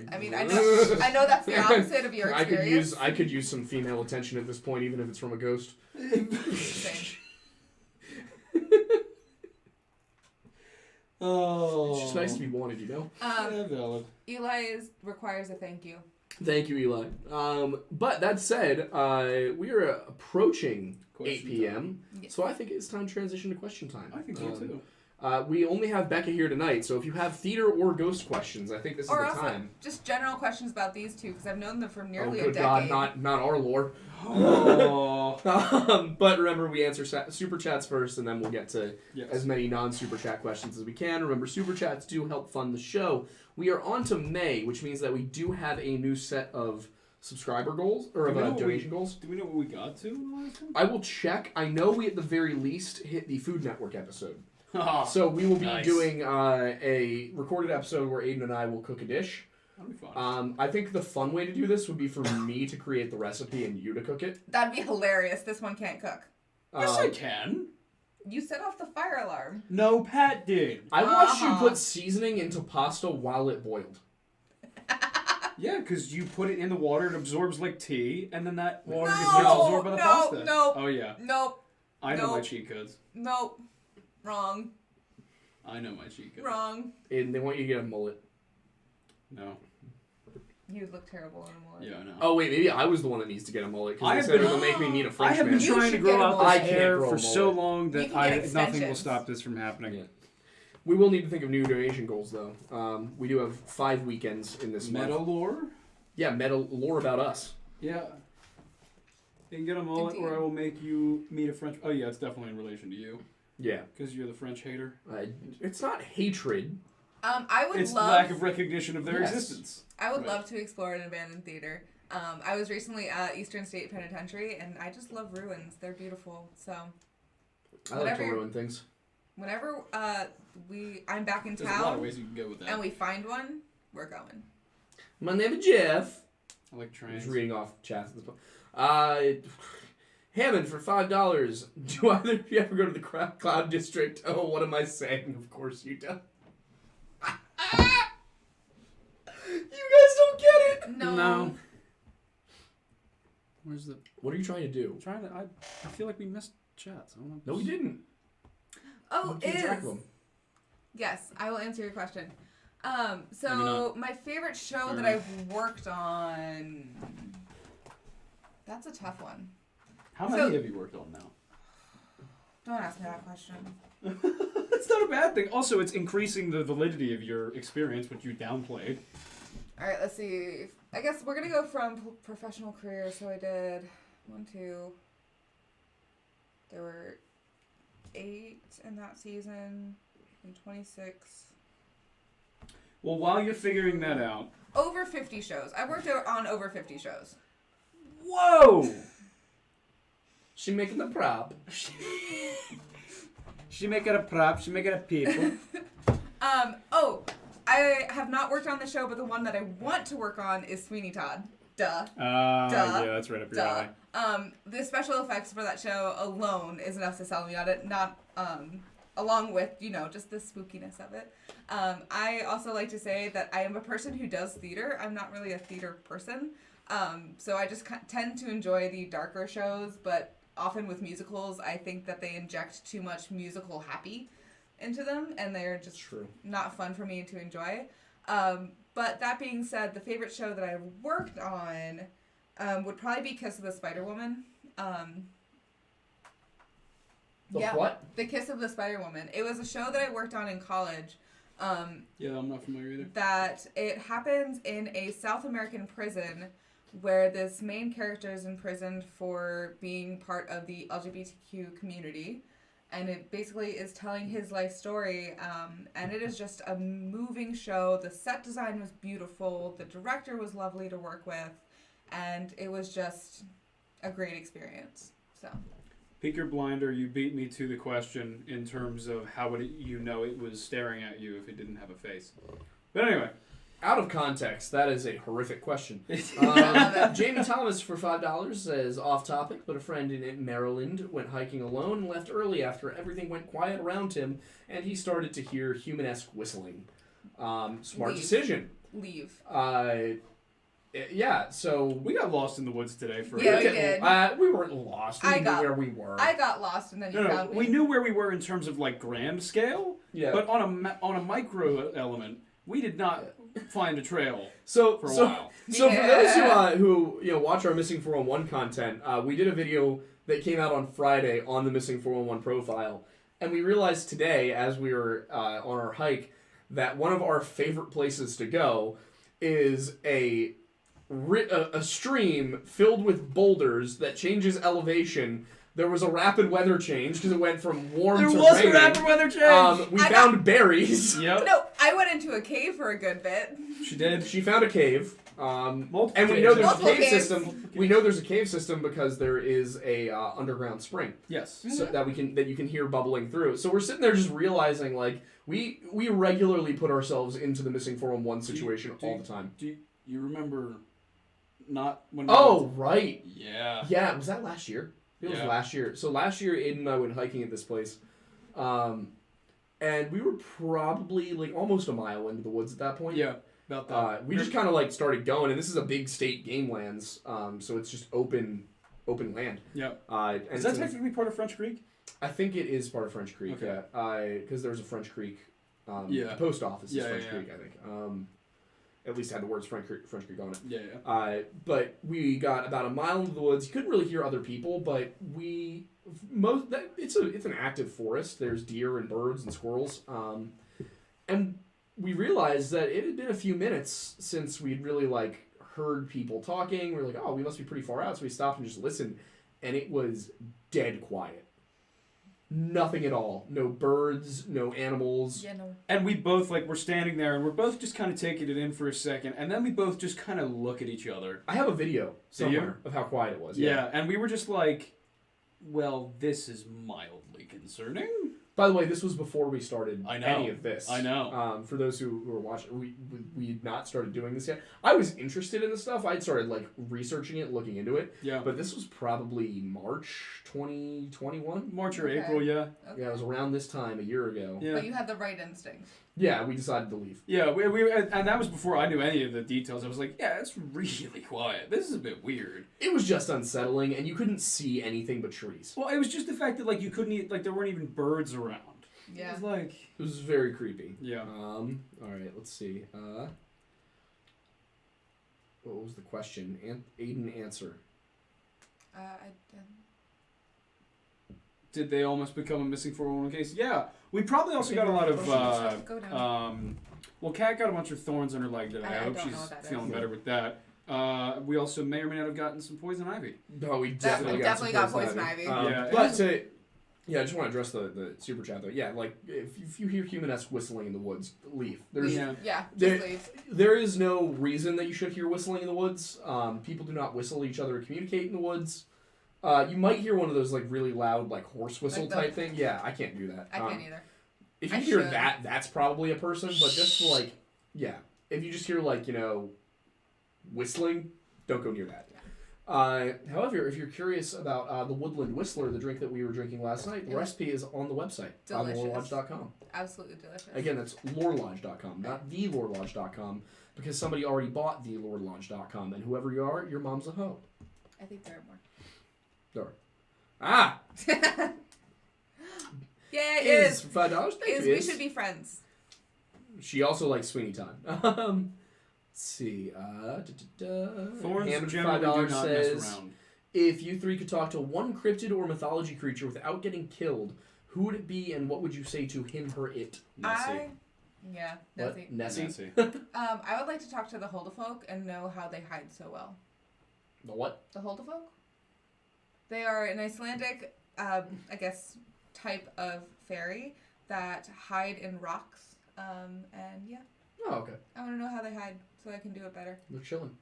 know that's the opposite of your experience. I could use some female attention at this point, even if it's from a ghost. Same. Oh. It's just nice to be wanted, you know? Yeah, valid. Eli requires a thank you. Thank you, Eli. But that said, we are approaching Question 8 p.m., Yes. so I think it's time to transition to question time. I think so too. We only have Bekah here tonight, so if you have theater or ghost questions, I think this is Or the also time. just general questions about these two, because I've known them for nearly a good decade. God, not our lore. Oh. But remember, we answer super chats first, and then we'll get to Yes. as many non-super chat questions as we can. Remember, super chats do help fund the show. We are on to May, which means that we do have a new set of subscriber goals, or Do we know of what donation goals. Do we know what we got to in the last one? I will check. I know we at the very least hit the Food Network episode. Oh, So we will be nice. doing a recorded episode where Aiden and I will cook a dish. that'll be fun. I think the fun way to do this would be for me to create the recipe and you to cook it. That'd be hilarious. This one can't cook. Yes, I can. You set off the fire alarm. No, Pat did. I watched you Uh-huh. put seasoning into pasta while it boiled. Yeah, because you put it in the water, it absorbs like tea, and then that water gets No, absorbed by the no, pasta. no. Oh yeah, Nope. I know my Nope. cheat codes. Nope. Wrong. I know my cheat codes. Wrong. And they want you to get a mullet. No. You would look terrible in a mullet. Yeah, I know. Oh wait, maybe I was the one that needs to get a mullet I because have they said been- it'll make me need a I French have been man. You trying to should grow get a out mullet. this I can't hair grow a for so mullet. long You that can get nothing will extensions. stop this from happening. Yeah. We will need to think of new donation goals though. We do have 5 weekends in this Meta month. lore? Yeah, meta lore about us. Yeah. You can get a mullet, or I will make you meet a French. Oh yeah, it's definitely in relation to you, Yeah. because you're the French hater. It's not hatred. I would It's love. lack of recognition of their Yes. existence. I would Right. love to explore an abandoned theater. I was recently at Eastern State Penitentiary, and I just love ruins. They're beautiful. So I like Whatever to you're- ruin things. whenever I'm back in There's a lot of town ways you can go with that. and we find one, we're going. My name is Jeff. I like I'm trains. just reading off chats at this point. Hammond for $5. Do either of you ever go to the Cloud District? Oh, what am I saying? Of course you don't. You guys don't get it. No. Where's the? What are you trying to do? I'm trying to. I feel like we missed chats. I don't know. No, we didn't. Oh, We it keep track is. of them. Yes, I will answer your question. Maybe So not. my favorite show Fair that enough. I've worked on. That's a tough one. How So- many have you worked on now? Don't ask me that question. That's not a bad thing. Also, it's increasing the validity of your experience, which you downplayed. All right, let's see. I guess we're gonna go from professional career. So I did 1, 2. There were 8 in that season, and 26. Well, while you're figuring that out. Over 50 shows. I worked on over 50 shows. Whoa! She making the prop. She make it a prop. She make it a people. Oh, I have not worked on the show, but the one that I want to work on is Sweeney Todd. Duh. Yeah, that's right up your Duh. alley. The special effects for that show alone is enough to sell me on it. Not along with just the spookiness of it. I also like to say that I am a person who does theater. I'm not really a theater person. So I just tend to enjoy the darker shows, but often with musicals, I think that they inject too much musical happy into them, and they're just True. not fun for me to enjoy. But that being said, the favorite show that I've worked on would probably be Kiss of the Spider Woman. What? The Kiss of the Spider Woman. It was a show that I worked on in college. Yeah, I'm not familiar either. That it happens in a South American prison where this main character is imprisoned for being part of the LGBTQ community. And it basically is telling his life story. And it is just a moving show. The set design was beautiful. The director was lovely to work with. And it was just a great experience. So. Peaker Blinder, you beat me to the question in terms of how would you know it was staring at you if it didn't have a face. But anyway. Out of context, that is a horrific question. love it. Jamie Thomas for $5 says, off topic, but a friend in Maryland went hiking alone and left early after everything went quiet around him and he started to hear human-esque whistling. Smart Leave. decision. Leave. Yeah, so We got lost in the woods today for Yeah, a we bit. did. We weren't lost. We knew where we were. I got lost and then you No, found me. we knew where we were in terms of like grand scale, Yeah. but on a micro element, we did not find a trail So for a while. So for Yeah. those who watch our Missing 411 content, we did a video that came out on Friday on the Missing 411 profile, and we realized today as we were on our hike that one of our favorite places to go is a stream filled with boulders that changes elevation. There was a rapid weather change because it went from warm to raining. a rapid weather change. We found berries. Yep. No, I went into a cave for a good bit. She did. She found a cave. Multiple And we caves. know there's a Multiple cave caves. system. We know there's a cave system because there is a underground spring, Yes. so that you can hear bubbling through. So we're sitting there just realizing like we regularly put ourselves into the Missing 411 situation all the time. Do you remember? Not when. Oh right, Yeah. yeah. Was that last year? It was Yeah. last year. So last year, Aiden and I went hiking at this place, and we were probably like almost a mile into the woods at that point. Yeah. About that. We just kind of like started going, and this is a big state game lands, so it's just open land. Yeah. And Is that so technically part of French Creek? I think it is part of French Creek. Okay. Yeah, because there's a French Creek. Yeah. The post office is Yeah, French yeah, Creek, I think. At least had the words French Creek on it. Yeah. But we got about a mile into the woods. You couldn't really hear other people, but it's an active forest. There's deer and birds and squirrels. And we realized that it had been a few minutes since we'd really like heard people talking. We're like, oh, we must be pretty far out. So we stopped and just listened, and it was dead quiet. Nothing at all. No birds, no animals. Yeah, no. And we both we're standing there and we're both just kind of taking it in for a second, and then we both just kind of look at each other. I have a video Do you? somewhere of how quiet it was. Yeah. And we were just like, well, this is mildly concerning. By the way, this was before we started I know. any of this. I know. For those who were watching, we had not started doing this yet. I was interested in this stuff. I'd started like researching it, looking into it. Yeah. But this was probably March 2021. March or Okay. April, yeah. Okay. Yeah, it was around this time a year ago. Yeah. But you had the right instinct. Yeah, we decided to leave. Yeah, we and that was before I knew any of the details. I was like, yeah, it's really quiet. This is a bit weird. It was just unsettling, and you couldn't see anything but trees. Well, it was just the fact that you couldn't there weren't even birds around. Yeah. It was like, It was very creepy. yeah. All right, let's see. What was the question? Aiden, answer. Did they almost become a missing 411 case? Yeah. We probably also got a lot of Go down. well, Kat got a bunch of thorns on her leg today. I I hope don't know she's what that is. feeling better with that. We also may or may not have gotten some poison ivy. No, we Definitely definitely got some poison ivy. Yeah. But I just want to address the super chat though. Yeah, like if you hear human-esque whistling in the woods, leave. There's Yeah. Yeah, There- just leave. there is no reason that you should hear whistling in the woods. People do not whistle at each other or communicate in the woods. You might hear one of those like really loud like horse whistle Like the- type thing. Yeah, I can't do that. I can't either. If you I hear should. that, that's probably a person. But just like, yeah, if you just hear like whistling, don't go near that. However, if you're curious about the Woodland Whistler, the drink that we were drinking last night, the Yeah. recipe is on the website, Delicious. lorelodge.com. Absolutely delicious. Again, that's lorelodge.com, not thelorelodge.com, because somebody already bought thelorelodge.com, and whoever you are, your mom's a hoe. I think there are more. There. Ah! Yeah, it Is is. $5? Thank Is you, we Iz. should be friends. She also likes Sweeney Todd. Let's see. Thorns Hammond generally do $5 not says, mess around. if you three could talk to one cryptid or mythology creature without getting killed, who would it be and what would you say to him, her, it? Yeah, What? Nessie. Nessie? I would like to talk to the Holdefolk and know how they hide so well. The what? The Holdefolk? They are an Icelandic, I guess, type of fairy that hide in rocks. And yeah, Oh, okay. I want to know how they hide so I can do it better. They're chilling.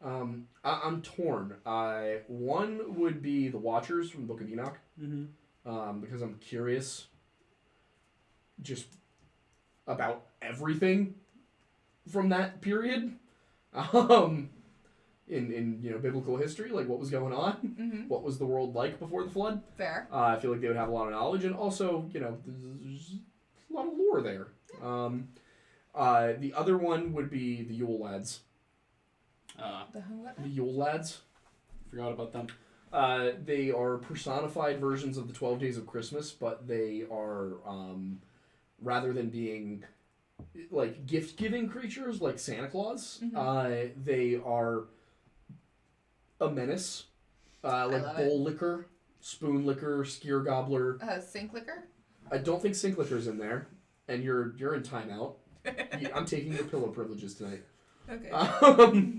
I'm torn. One would be the Watchers from the Book of Enoch, because I'm curious just about everything from that period. In biblical history, like what was going on, Mm-hmm. what was the world like before the flood. Fair. I feel like they would have a lot of knowledge, and also, there's a lot of lore there. The other one would be the Yule Lads. The what? The Yule Lads. Forgot about them. They are personified versions of the 12 Days of Christmas, but they are, rather than being like gift-giving creatures like Santa Claus, they are a menace. Like bowl licker, spoon licker, skeer gobbler. Sink liquor? I don't think sink licker's in there, and you're in timeout. I'm taking your pillow privileges tonight. Okay. I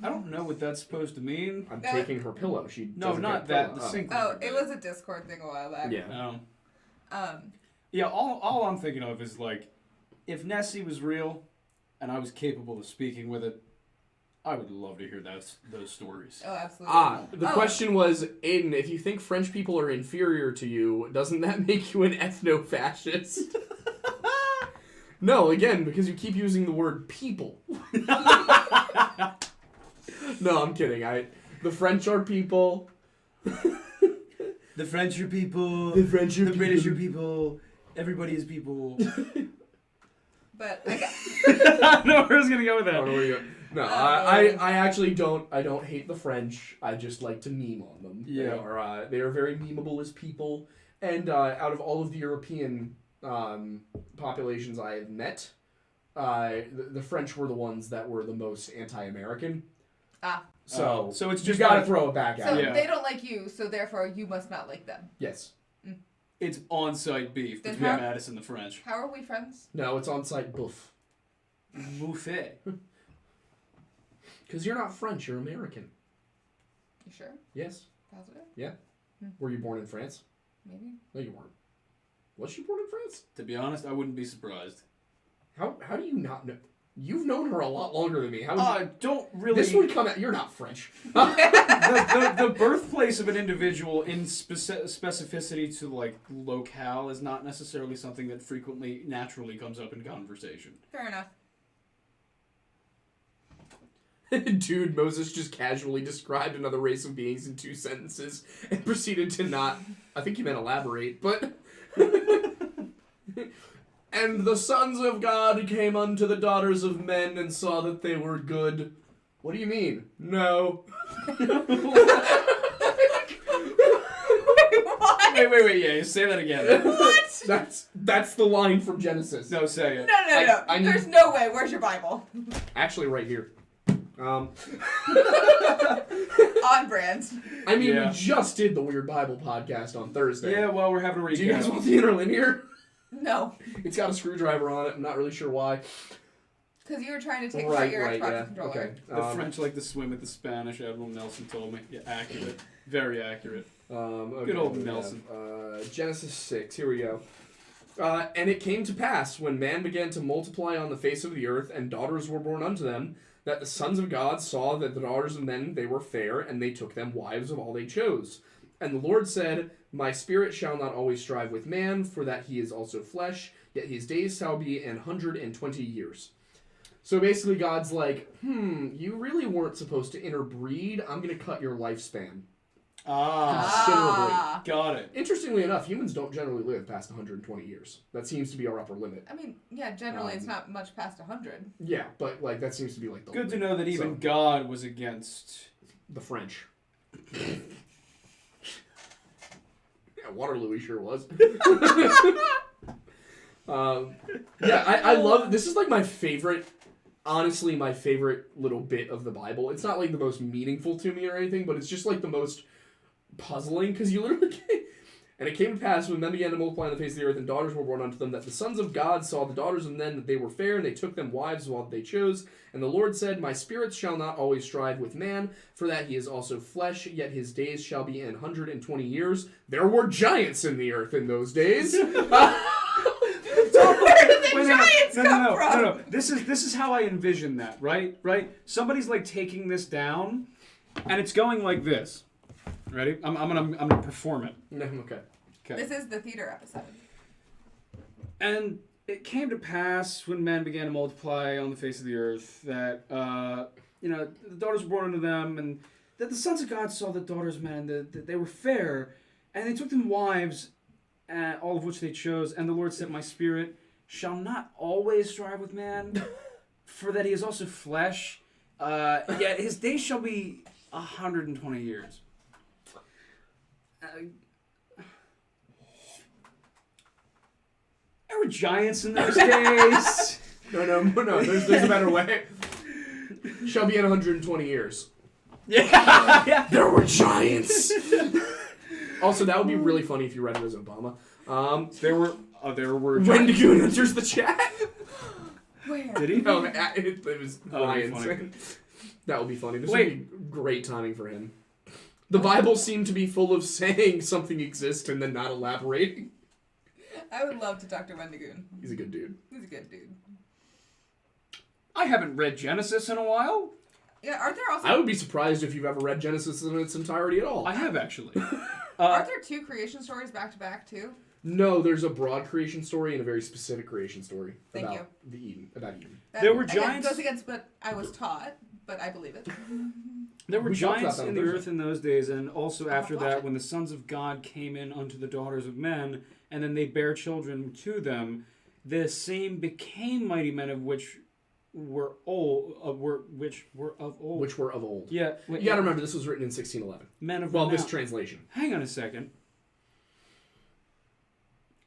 don't know what that's supposed to mean. I'm taking her pillow. She No, doesn't not get a that. pillow. The sink. It was a Discord thing a while back. Yeah. Yeah, all I'm thinking of is, like, if Nessie was real and I was capable of speaking with it, I would love to hear those stories. Oh, absolutely. The question was, Aiden, if you think French people are inferior to you, doesn't that make you an ethno-fascist? No, again, because you keep using the word people. No, I'm kidding. The French are people. The French are people. The French are the people. British are people. Everybody is people. But I know where I was gonna go with that. I don't know where you're going. No, I actually don't. I don't hate the French. I just like to meme on them. Yeah. They are very memeable as people. And out of all of the European populations I have met, the French were the ones that were the most anti-American. So it's just you gotta like, throw it back at So them. they don't like you, so therefore you must not like them. Yes. it's on-site beef Then between how- Madison and the French. How are we friends? No, it's on-site bouffe. Buffet. Because you're not French, you're American. You sure? Yes. Positive? Yeah. Were you born in France? Maybe. No, you weren't. Was she born in France? To be honest, I wouldn't be surprised. How do you not know? You've known her a lot longer than me. How is Don't really. this would come out. You're not French. the birthplace of an individual in specificity to, like, locale is not necessarily something that frequently naturally comes up in conversation. Fair enough. Dude, Moses just casually described another race of beings in 2 sentences and proceeded to not. I think he meant elaborate, but. And the sons of God came unto the daughters of men and saw that they were good. What do you mean? No. Wait, yeah, say that again. What? That's the line from Genesis. No, say it. No. I need- There's no way. Where's your Bible? Actually, right here. On brand. I mean, Yeah. we just did the Weird Bible podcast on Thursday. Yeah, well, we're having a recap. Do you guys want the interlinear? No. It's got a screwdriver on it. I'm not really sure why. Because you were trying to take apart your Xbox yeah. controller. Okay. The French like to swim with the Spanish, Admiral Nelson told me. Yeah, accurate. Very accurate. Okay, Good old we Nelson. have, Genesis 6. Here we go. And it came to pass, when man began to multiply on the face of the earth, and daughters were born unto them, that the sons of God saw that the daughters of men, they were fair, and they took them wives of all they chose. And the Lord said, My spirit shall not always strive with man, for that he is also flesh, yet his days shall be 120 years. So basically God's like, you really weren't supposed to interbreed. I'm going to cut your lifespan. Considerably. Got it. Interestingly enough, humans don't generally live past 120 years. That seems to be our upper limit. I mean, yeah, generally it's not much past 100. Yeah, but like that seems to be like the Good to limit. know that even God was against The French. Yeah, Waterloo he sure was. Yeah, I love, this is like my favorite, honestly my favorite little bit of the Bible. It's not like the most meaningful to me or anything, but it's just like the most puzzling, because you literally and it came to pass when men began to multiply on the face of the earth and daughters were born unto them, that the sons of God saw the daughters of men that they were fair, and they took them wives of all that they chose. And the Lord said, My spirit shall not always strive with man, for that he is also flesh, yet his days shall be 120 years. There were giants in the earth in those days. No. This is how I envision that, right? Somebody's like taking this down, and it's going like this. Ready? I'm gonna perform it. No, okay. This is the theater episode. And it came to pass when men began to multiply on the face of the earth that the daughters were born unto them, and that the sons of God saw the daughters of men, that they were fair, and they took them wives, all of which they chose. And the Lord said, My spirit shall not always strive with man, for that he is also flesh. Yet his days shall be 120 years. There were giants in those days. No. There's a better way. Shall be in 120 years. Yeah. There were giants. Also, that would be really funny if you read it as Obama. There were giants. Wendigoon enters the chat. Where? Did he? No, it was Ryan. funny. That would be funny. This Wait. would be great timing for him. The Bible seemed to be full of saying something exists and then not elaborating. I would love to talk to Wendigoon. He's a good dude. He's a good dude. I haven't read Genesis in a while. Yeah, aren't there also... I would be surprised if you've ever read Genesis in its entirety at all. I have actually. aren't there 2 creation stories back to back, too? No, there's a broad creation story and a very specific creation story Thank about Eden. There were again, giants- goes against what I was taught, but I believe it. There were We talked giants about that in the on earth in those days, and also after watch that, it. when the sons of God came in unto the daughters of men, and then they bare children to them, the same became mighty men of which were old, which were of old. Which were of old. Yeah. You gotta remember, this was written in 1611. Men of Well, this renown. translation. Hang on a second.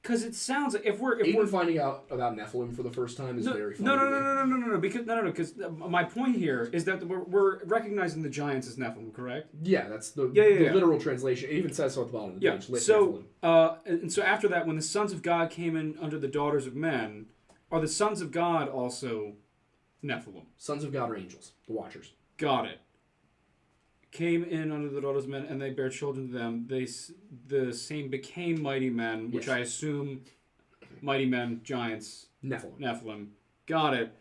Because it sounds like if we're Aiden finding out about Nephilim for the first time is very funny. No, because my point here is that we're recognizing the giants as Nephilim, correct? Yeah, that's the Yeah. literal translation. It even says so at the bottom of the page. Lit So, Nephilim. and so after that, when the sons of God came in under the daughters of men, are the sons of God also Nephilim? Sons of God are angels, the Watchers. Got it. Came in under the daughters of men, and they bare children to them. The same became mighty men, which Yes. I assume mighty men, giants, Nephilim. Got it.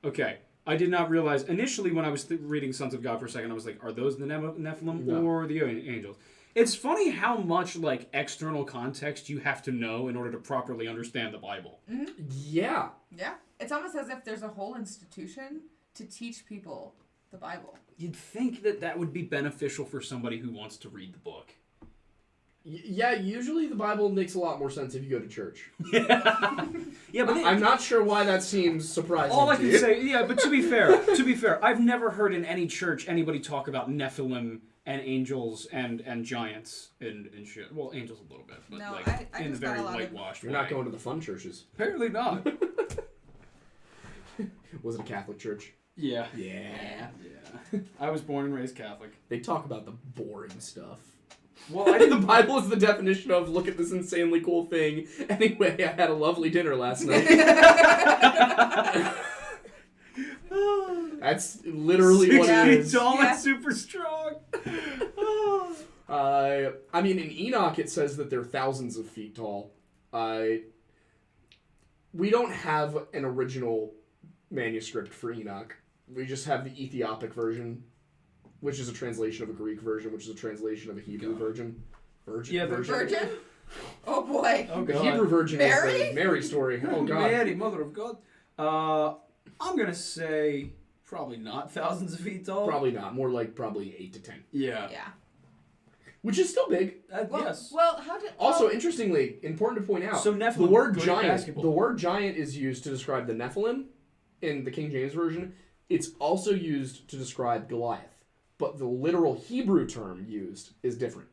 Okay. I did not realize initially when I was reading Sons of God for a second, I was like, are those the Nephilim No. or the angels? It's funny how much like external context you have to know in order to properly understand the Bible. Yeah. Yeah. It's almost as if there's a whole institution to teach people the Bible. You'd think that would be beneficial for somebody who wants to read the book. Yeah, usually the Bible makes a lot more sense if you go to church. Yeah, but I'm not sure why that seems surprising all I to can you. say, yeah, but to be fair, I've never heard in any church anybody talk about Nephilim and angels and giants and shit. Well, angels a little bit, but No, like I in the just got very a lot of- whitewashed You're way. not going to the fun churches. Apparently not. Was it a Catholic church? Yeah. Yeah. I was born and raised Catholic. They talk about the boring stuff. Well, I The didn't. Bible is the definition of look at this insanely cool thing. Anyway, I had a lovely dinner last night. That's literally what it 6 is. feet tall Yeah. and super strong. I mean, in Enoch it says that they're thousands of feet tall. We don't have an original manuscript for Enoch. We just have the Ethiopic version, which is a translation of a Greek version, which is a translation of a Hebrew version. Yeah, the Virgin? Oh boy. Oh The god. Hebrew version Mary? is the Mary story. Oh god. Mary, mother of God. I'm gonna say probably not thousands of feet tall. Probably not. More like probably 8 to 10. Yeah. Yeah. Which is still big. Well, Yes. well, how did... Also, well, interestingly, important to point out, So Nephilim, the word good at giant, basketball. the word giant is used to describe the Nephilim in the King James version. It's also used to describe Goliath, but the literal Hebrew term used is different.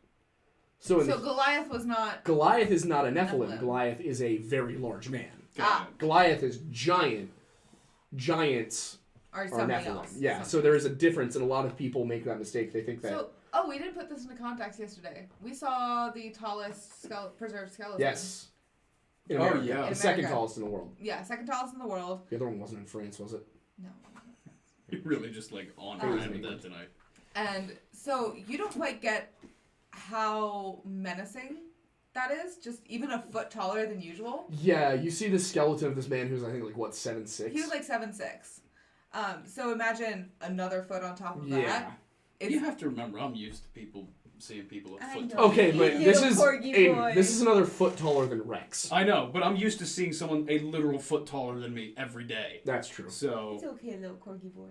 So, in so the, Goliath was not... Goliath is not a Nephilim. Nephilim. Goliath is a very large man. Ah. Goliath is giant. Giants Or are something Nephilim. else. Yeah, so there is a difference, and a lot of people make that mistake. They think that. So, we didn't put this into context yesterday. We saw the tallest preserved skeleton. Yes. In Oh, America. yeah. The In second America. tallest in the world. Yeah, second tallest in the world. The other one wasn't in France, was it? No. You're really just like on brand with that tonight. And so you don't quite get how menacing that is. Just even a foot taller than usual. Yeah, you see the skeleton of this man who's, I think, like, what, 7'6"? He was like 7'6". So imagine another foot on top of Yeah. that. It's, You have to remember, I'm used to seeing people I a foot know. tall. Okay, but You this little is corgi Aiden, boy. this is another foot taller than Rex. I know, but I'm used to seeing someone a literal foot taller than me every day. That's true. So It's okay, little corgi boy.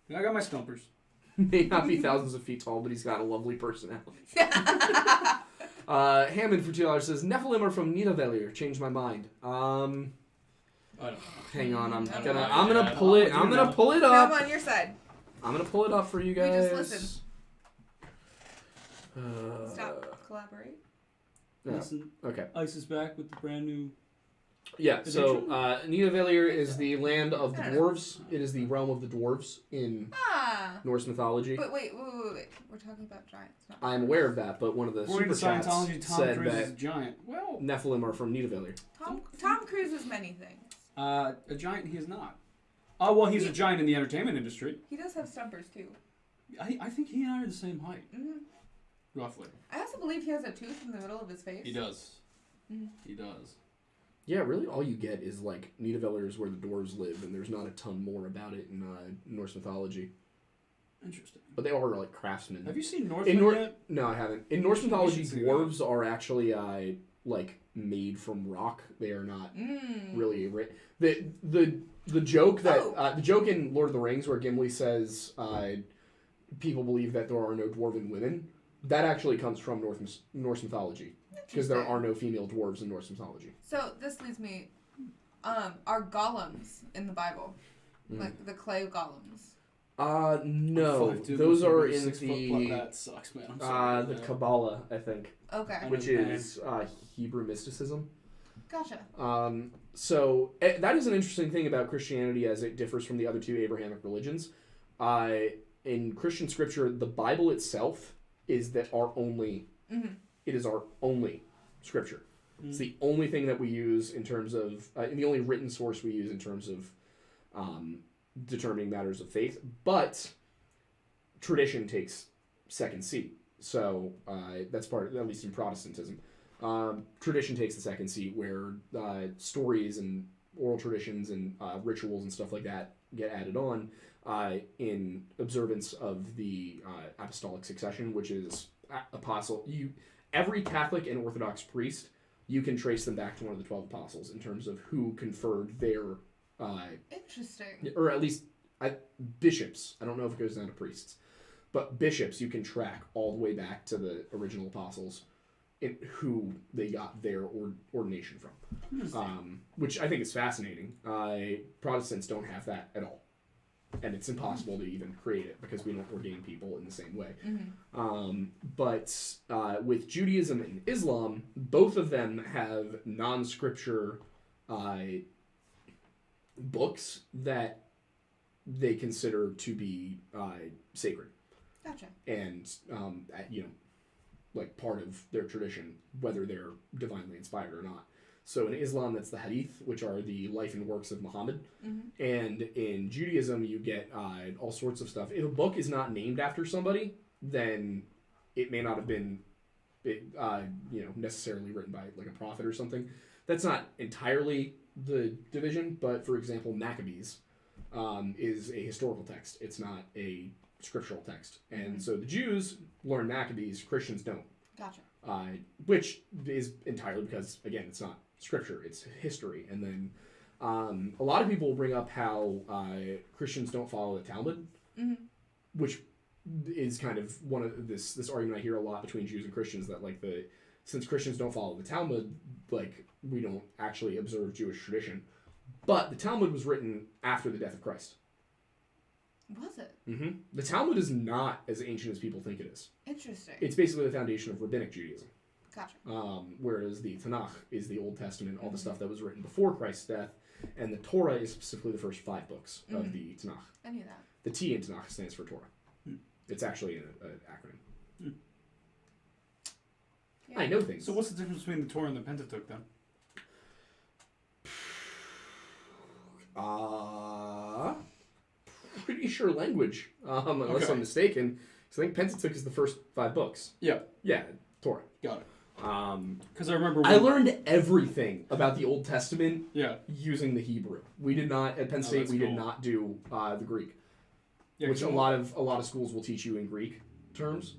I got my stumpers. May not be thousands of feet tall, but he's got a lovely personality. Hammond for $2 says, Nephilim are from Nidavellir. Changed my mind. I don't know. Hang on, I'm I don't gonna know. I'm gonna pull it. I'm gonna pull it No, I'm up. on your side. I'm gonna pull it up for you guys. just listen. Stop. Collaborate. Yeah. Listen, Okay. Ice is back with the brand new. Yeah. So Edition? Nidavellir is the land of the dwarves. It is the realm of the dwarves in Ah. Norse mythology. But wait. We're talking about giants. Not I'm aware of that, but one of the According super to chats Scientology, Tom said Cruise is a that giant. Well, Nephilim are from Nidavellir. Tom Cruise is many things. a giant he is not. Oh, well, he's a giant in the entertainment industry. He does have stumpers too. I think he and I are the same height, Mm-hmm. roughly. I also believe he has a tooth in the middle of his face. He does. Mm-hmm. He does. Yeah, really, all you get is like Nidavellir is where the dwarves live, and there's not a ton more about it in Norse mythology. Interesting. But they are like craftsmen. Have you seen Northland yet? No, I haven't. In Norse mythology, should see dwarves are actually like made from rock. They are not really the joke that the joke in Lord of the Rings where Gimli says people believe that there are no dwarven women. That actually comes from Norse mythology because there are no female dwarves in Norse mythology. So this leads me, are golems in the Bible, like the clay golems? No, 5'2", those are 6 in foot, the that sucks, man. I'm sorry. the Kabbalah, I think, Okay, which is Hebrew mysticism. gotcha. So that is an interesting thing about Christianity as it differs from the other two Abrahamic religions. In Christian scripture, the Bible itself is that our only. Mm-hmm. It is our only scripture. It's the only thing that we use in terms of, and the only written source we use in terms of determining matters of faith. But tradition takes second seat. So that's part, at least in Protestantism. Tradition takes the second seat, where stories and oral traditions and rituals and stuff like that get added on in observance of the apostolic succession, which is apostle. Every Catholic and Orthodox priest, you can trace them back to one of the 12 apostles in terms of who conferred their Interesting. or at least bishops. I don't know if it goes down to priests, but bishops you can track all the way back to the original apostles in who they got their ordination from, which I think is fascinating. Protestants don't have that at all, and it's impossible to even create it because we don't ordain people in the same way. Mm-hmm. But with Judaism and Islam, both of them have non-scripture books that they consider to be sacred. Gotcha. And like part of their tradition, whether they're divinely inspired or not. So in Islam, that's the Hadith, which are the life and works of Muhammad. Mm-hmm. And in Judaism, you get all sorts of stuff. If a book is not named after somebody, then it may not have been necessarily written by like a prophet or something. That's not entirely the division, but for example, Maccabees is a historical text. It's not a scriptural text. And so the Jews learn Maccabees, Christians don't. Gotcha. Which is entirely because, again, it's not scripture, it's history. And then a lot of people bring up how Christians don't follow the Talmud, which is kind of one of this argument I hear a lot between Jews and Christians, that like since Christians don't follow the Talmud, like we don't actually observe Jewish tradition. But the Talmud was written after the death of Christ. Was it? Mm-hmm. The Talmud is not as ancient as people think it is. Interesting. It's basically the foundation of rabbinic Judaism. Gotcha. Whereas the Tanakh is the Old Testament, all the stuff that was written before Christ's death, and the Torah is specifically the first 5 books of the Tanakh. I knew that. The T in Tanakh stands for Torah. It's actually an acronym. Yeah. I know things. So what's the difference between the Torah and the Pentateuch then? Pretty sure language, unless Okay. I'm mistaken. So I think Pentateuch is the first 5 books. Yeah. Yeah, Torah. Got it. Because I remember I learned everything about the Old Testament Yeah. using the Hebrew. We did not at Penn State. that's We did cool. not do the Greek, Yeah, which 'cause a lot of schools will teach you in Greek terms.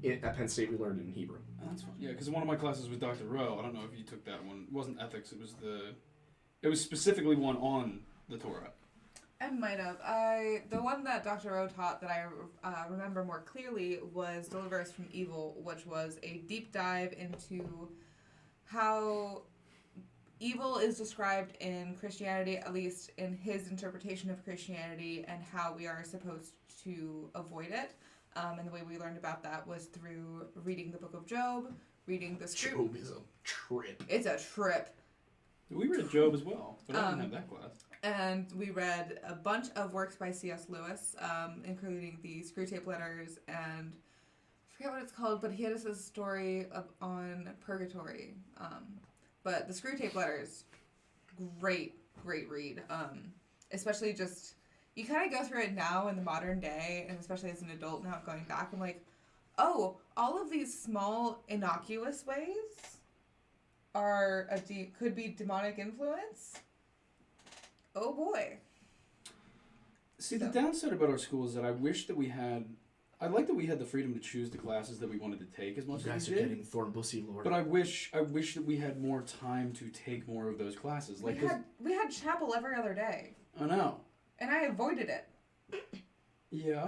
At Penn State, we learned in Hebrew. Oh, that's fine. Yeah, because one of my classes with Dr. Rowe, I don't know if you took that one. It wasn't ethics. It was specifically one on the Torah. I might have. The one that Dr. O taught that I remember more clearly was Deliver Us from Evil, which was a deep dive into how evil is described in Christianity, at least in his interpretation of Christianity, and how we are supposed to avoid it. And the way we learned about that was through reading the Book of Job, reading the script. Job is a trip. It's a trip. We read Job as well, but I didn't have that class. And we read a bunch of works by C.S. Lewis, including the Screwtape Letters, and I forget what it's called, but he had a story on purgatory. But the Screwtape Letters, great read. Especially just, you kind of go through it now in the modern day, and especially as an adult now going back, I'm like, oh, all of these small innocuous ways could be demonic influence. Oh boy. See, the downside about our school is that I like that we had the freedom to choose the classes that we wanted to take as much You as guys we are did. getting Thornbussy Lord. But I wish that we had more time to take more of those classes. Like, We had chapel every other day, I know. and I avoided it. Yeah.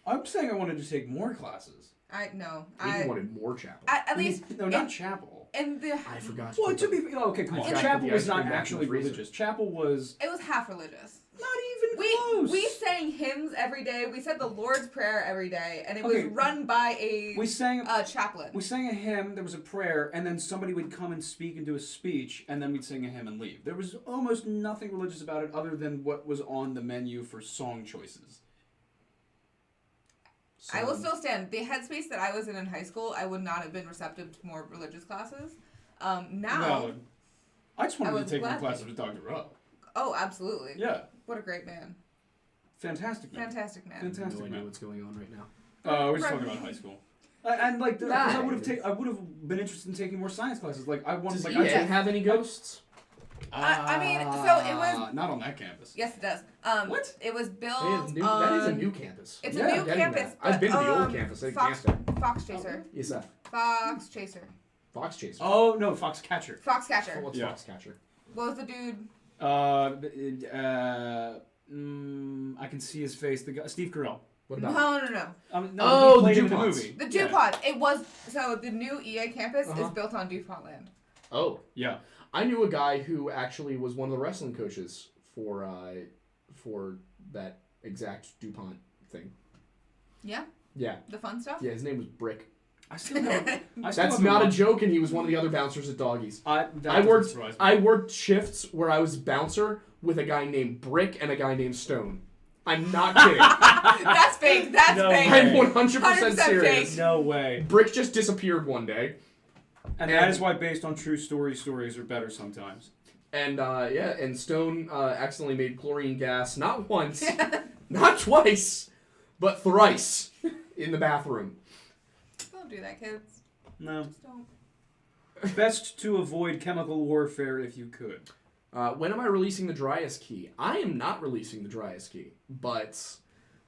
I'm saying I wanted to take more classes. You wanted more chapel. At least No, not chapel. in the I forgot. Well, to be okay, come I on. forgot to Chapel put the was ice not cream back in actually the freezer. religious. Chapel was it was half religious. not even close. We sang hymns every day. We said the Lord's Prayer every day, and it was Okay. run by a chaplain. We sang a hymn, there was a prayer, and then somebody would come and speak and do a speech, and then we'd sing a hymn and leave. There was almost nothing religious about it other than what was on the menu for song choices. So, I will still stand. The headspace that I was in high school, I would not have been receptive to more religious classes. Now, well, I just wanted I to would take more gladly. classes with Dr. Rowe. oh, absolutely. Yeah. What a great man. Fantastic man. Fantastic man. I have Fantastic no idea man. what's going on right now. We're just talking about high school. And like, because I would have been interested in taking more science classes. Like, I wanted. Does Like, EA I have any ghosts? I mean, so it was... not on that campus. Yes, it does. What? It was built That is a new campus. It's Yeah, a new getting campus. that. I've been to the old but, campus. I Fox, can't Fox Chaser. Yes, that. Fox Chaser. Fox Chaser. Oh no, Foxcatcher. Foxcatcher. What's Yeah. Foxcatcher? What was the dude? I can see his face. The guy, Steve Carell. What about? No. No, he played the him in the DuPonts. movie. The Yeah. DuPont. It was... So the new EA campus Uh-huh. is built on DuPont land. Oh, Yeah. I knew a guy who actually was one of the wrestling coaches for that exact DuPont thing. Yeah? Yeah. The fun stuff? Yeah, his name was Brick. I still haven't. That's not a joke, and he was one of the other bouncers at Doggies. I worked. worked shifts where I was bouncer with a guy named Brick and a guy named Stone. I'm not kidding. That's fake. That's No fake. way. I'm 100% 100% serious. fake. No way. Brick just disappeared one day. And that is why, based on true stories are better sometimes. And and Stone accidentally made chlorine gas not once, not twice, but thrice in the bathroom. Don't do that, kids. No. Just don't. Best to avoid chemical warfare if you could. When am I releasing the Dryas Key? I am not releasing the Dryas Key, but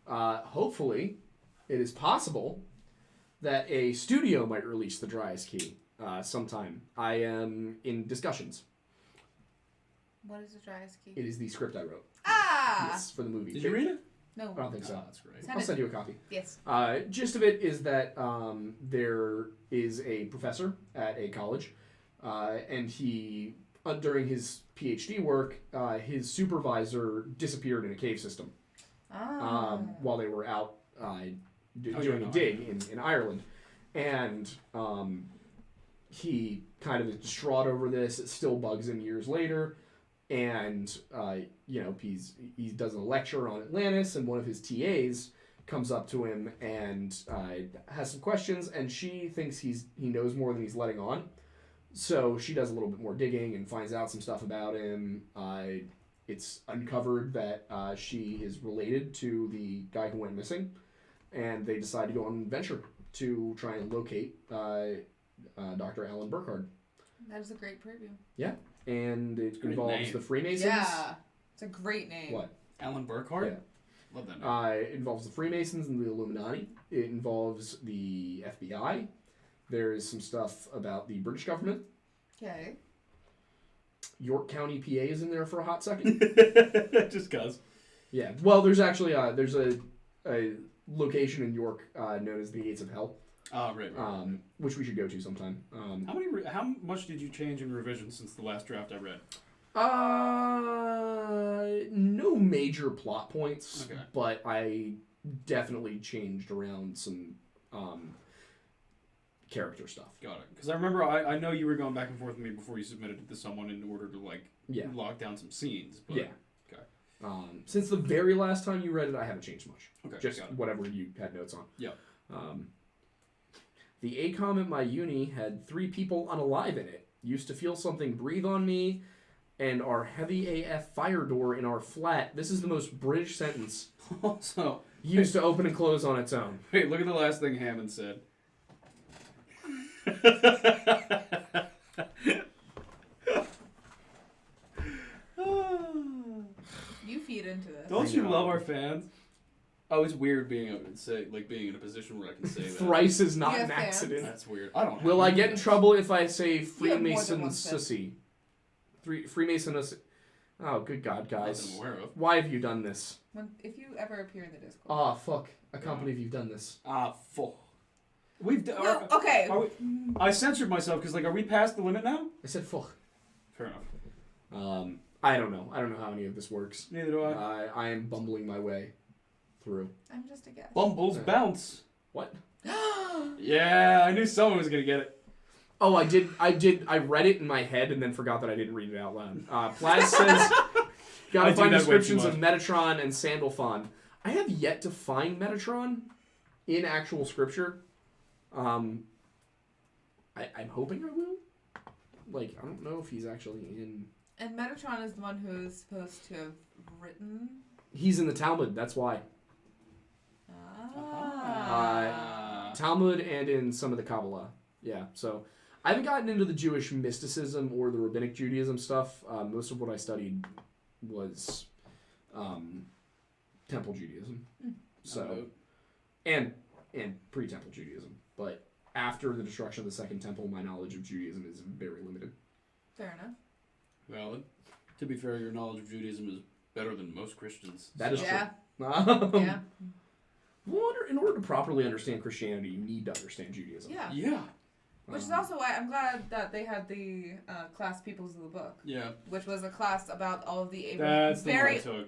hopefully it is possible that a studio might release the Dryas Key sometime. I am in discussions. What is the driest key? It is the script I wrote. Ah! Yes, for the movie. Did you read it? No. I don't think so. That's great. Send I'll it. send you a copy. Yes. Gist of it is that there is a professor at a college, and he, during his PhD work, his supervisor disappeared in a cave system while they were out doing a dig in Ireland. And he kind of is distraught over this. It still bugs him years later. And, he does a lecture on Atlantis, and one of his TAs comes up to him and has some questions, and she thinks he knows more than he's letting on. So she does a little bit more digging and finds out some stuff about him. It's uncovered that she is related to the guy who went missing, and they decide to go on an adventure to try and locate Dr. Alan Burkhardt. That is a great preview. Yeah, and it Great involves name. the Freemasons. Yeah. It's a great name. What? Alan Burkhardt? Yeah. Love that name. It involves the Freemasons and the Illuminati. It involves the FBI. There is some stuff about the British government. Okay. York County, PA is in there for a hot second. Just cuz. Yeah. Well, there's actually there's a location in York known as the Gates of Hell. Right. which we should go to sometime. How much did you change in revision since the last draft I read? No major plot points, Okay. but I definitely changed around some character stuff. Got it. Because I remember I know you were going back and forth with me before you submitted it to someone in order to lock down some scenes. But, Yeah. Okay. Since the very last time you read it, I haven't changed much. Okay. Just whatever you had notes on. Yeah. The ACOM at my uni had 3 people unalive in it. Used to feel something breathe on me, and our heavy AF fire door in our flat. This is the most British sentence. Also, Used to open and close on its own. hey, look at the last thing Hammond said. You feed into this. Don't you love our fans? Oh, it's weird being able to say, being in a position where I can say that. Thrice is not You an have fans? accident. That's weird. I don't. Will I get in trouble if I say have more Freemason than one fan. sissy? Freemason sissy. Oh, good God, guys. Nothing I'm aware of. Why have you done this? If you ever appear in the Discord. Ah, fuck. I can't believe you've done this. Fuck. We've done. Well, okay. I censored myself because, are we past the limit now? I said fuck. Fair enough. I don't know. I don't know how any of this works. Neither do I. I am bumbling my way through. I'm just a guest. Bumbles bounce. What? Yeah, I knew someone was gonna get it. Oh, I did. I read it in my head and then forgot that I didn't read it out loud. Plaz says, gotta I do find that way too descriptions of much. Metatron and Sandalphon. I have yet to find Metatron in actual scripture. I'm hoping I will. I don't know if he's actually in... And Metatron is the one who's supposed to have written. He's in the Talmud, that's why. Talmud and in some of the Kabbalah. Yeah, so I haven't gotten into the Jewish mysticism or the rabbinic Judaism stuff. Most of what I studied was Temple Judaism. So, and pre-Temple Judaism. But after the destruction of the Second Temple, my knowledge of Judaism is very limited. Fair enough. Valid. To be fair, your knowledge of Judaism is better than most Christians. That is Yeah. true. Yeah. Well, in order to properly understand Christianity, you need to understand Judaism. Yeah. Yeah. Which is also why I'm glad that they had the class Peoples of the Book, Yeah. which was a class about all of the That's the one I very took.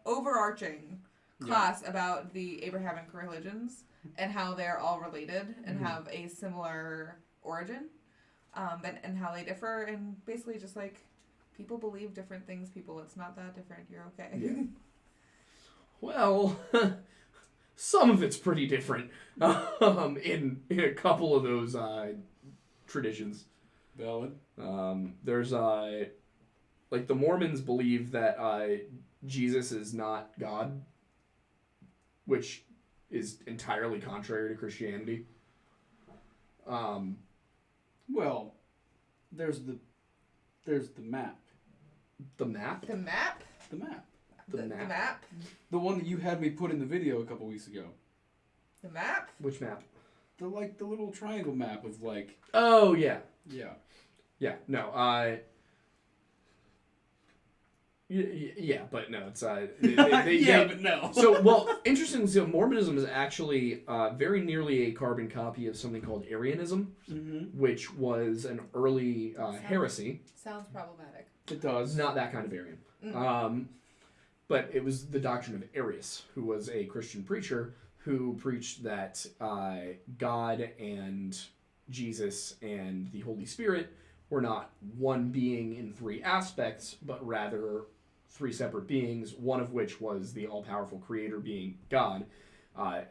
overarching class about the Abrahamic religions and how they're all related and have a similar origin, and how they differ, and basically just people believe different things. It's not that different. You're okay. Yeah. Well, some of it's pretty different in a couple of those traditions. Valid. There's the Mormons believe that Jesus is not God, which is entirely contrary to Christianity. Well, there's the map. The map? The map. The map. The The map. map. The one that you had me put in the video a couple weeks ago. The map. Which map? The little triangle map of Oh, yeah. yeah. Yeah, no, yeah, but no, it's but no. So, well, interestingly, so Mormonism is actually very nearly a carbon copy of something called Arianism, which was an early heresy. Sounds problematic. It does. Not that kind of Arian. But it was the doctrine of Arius, who was a Christian preacher who preached that God and Jesus and the Holy Spirit were not one being in 3 aspects, but rather 3 separate beings, one of which was the all-powerful creator being God,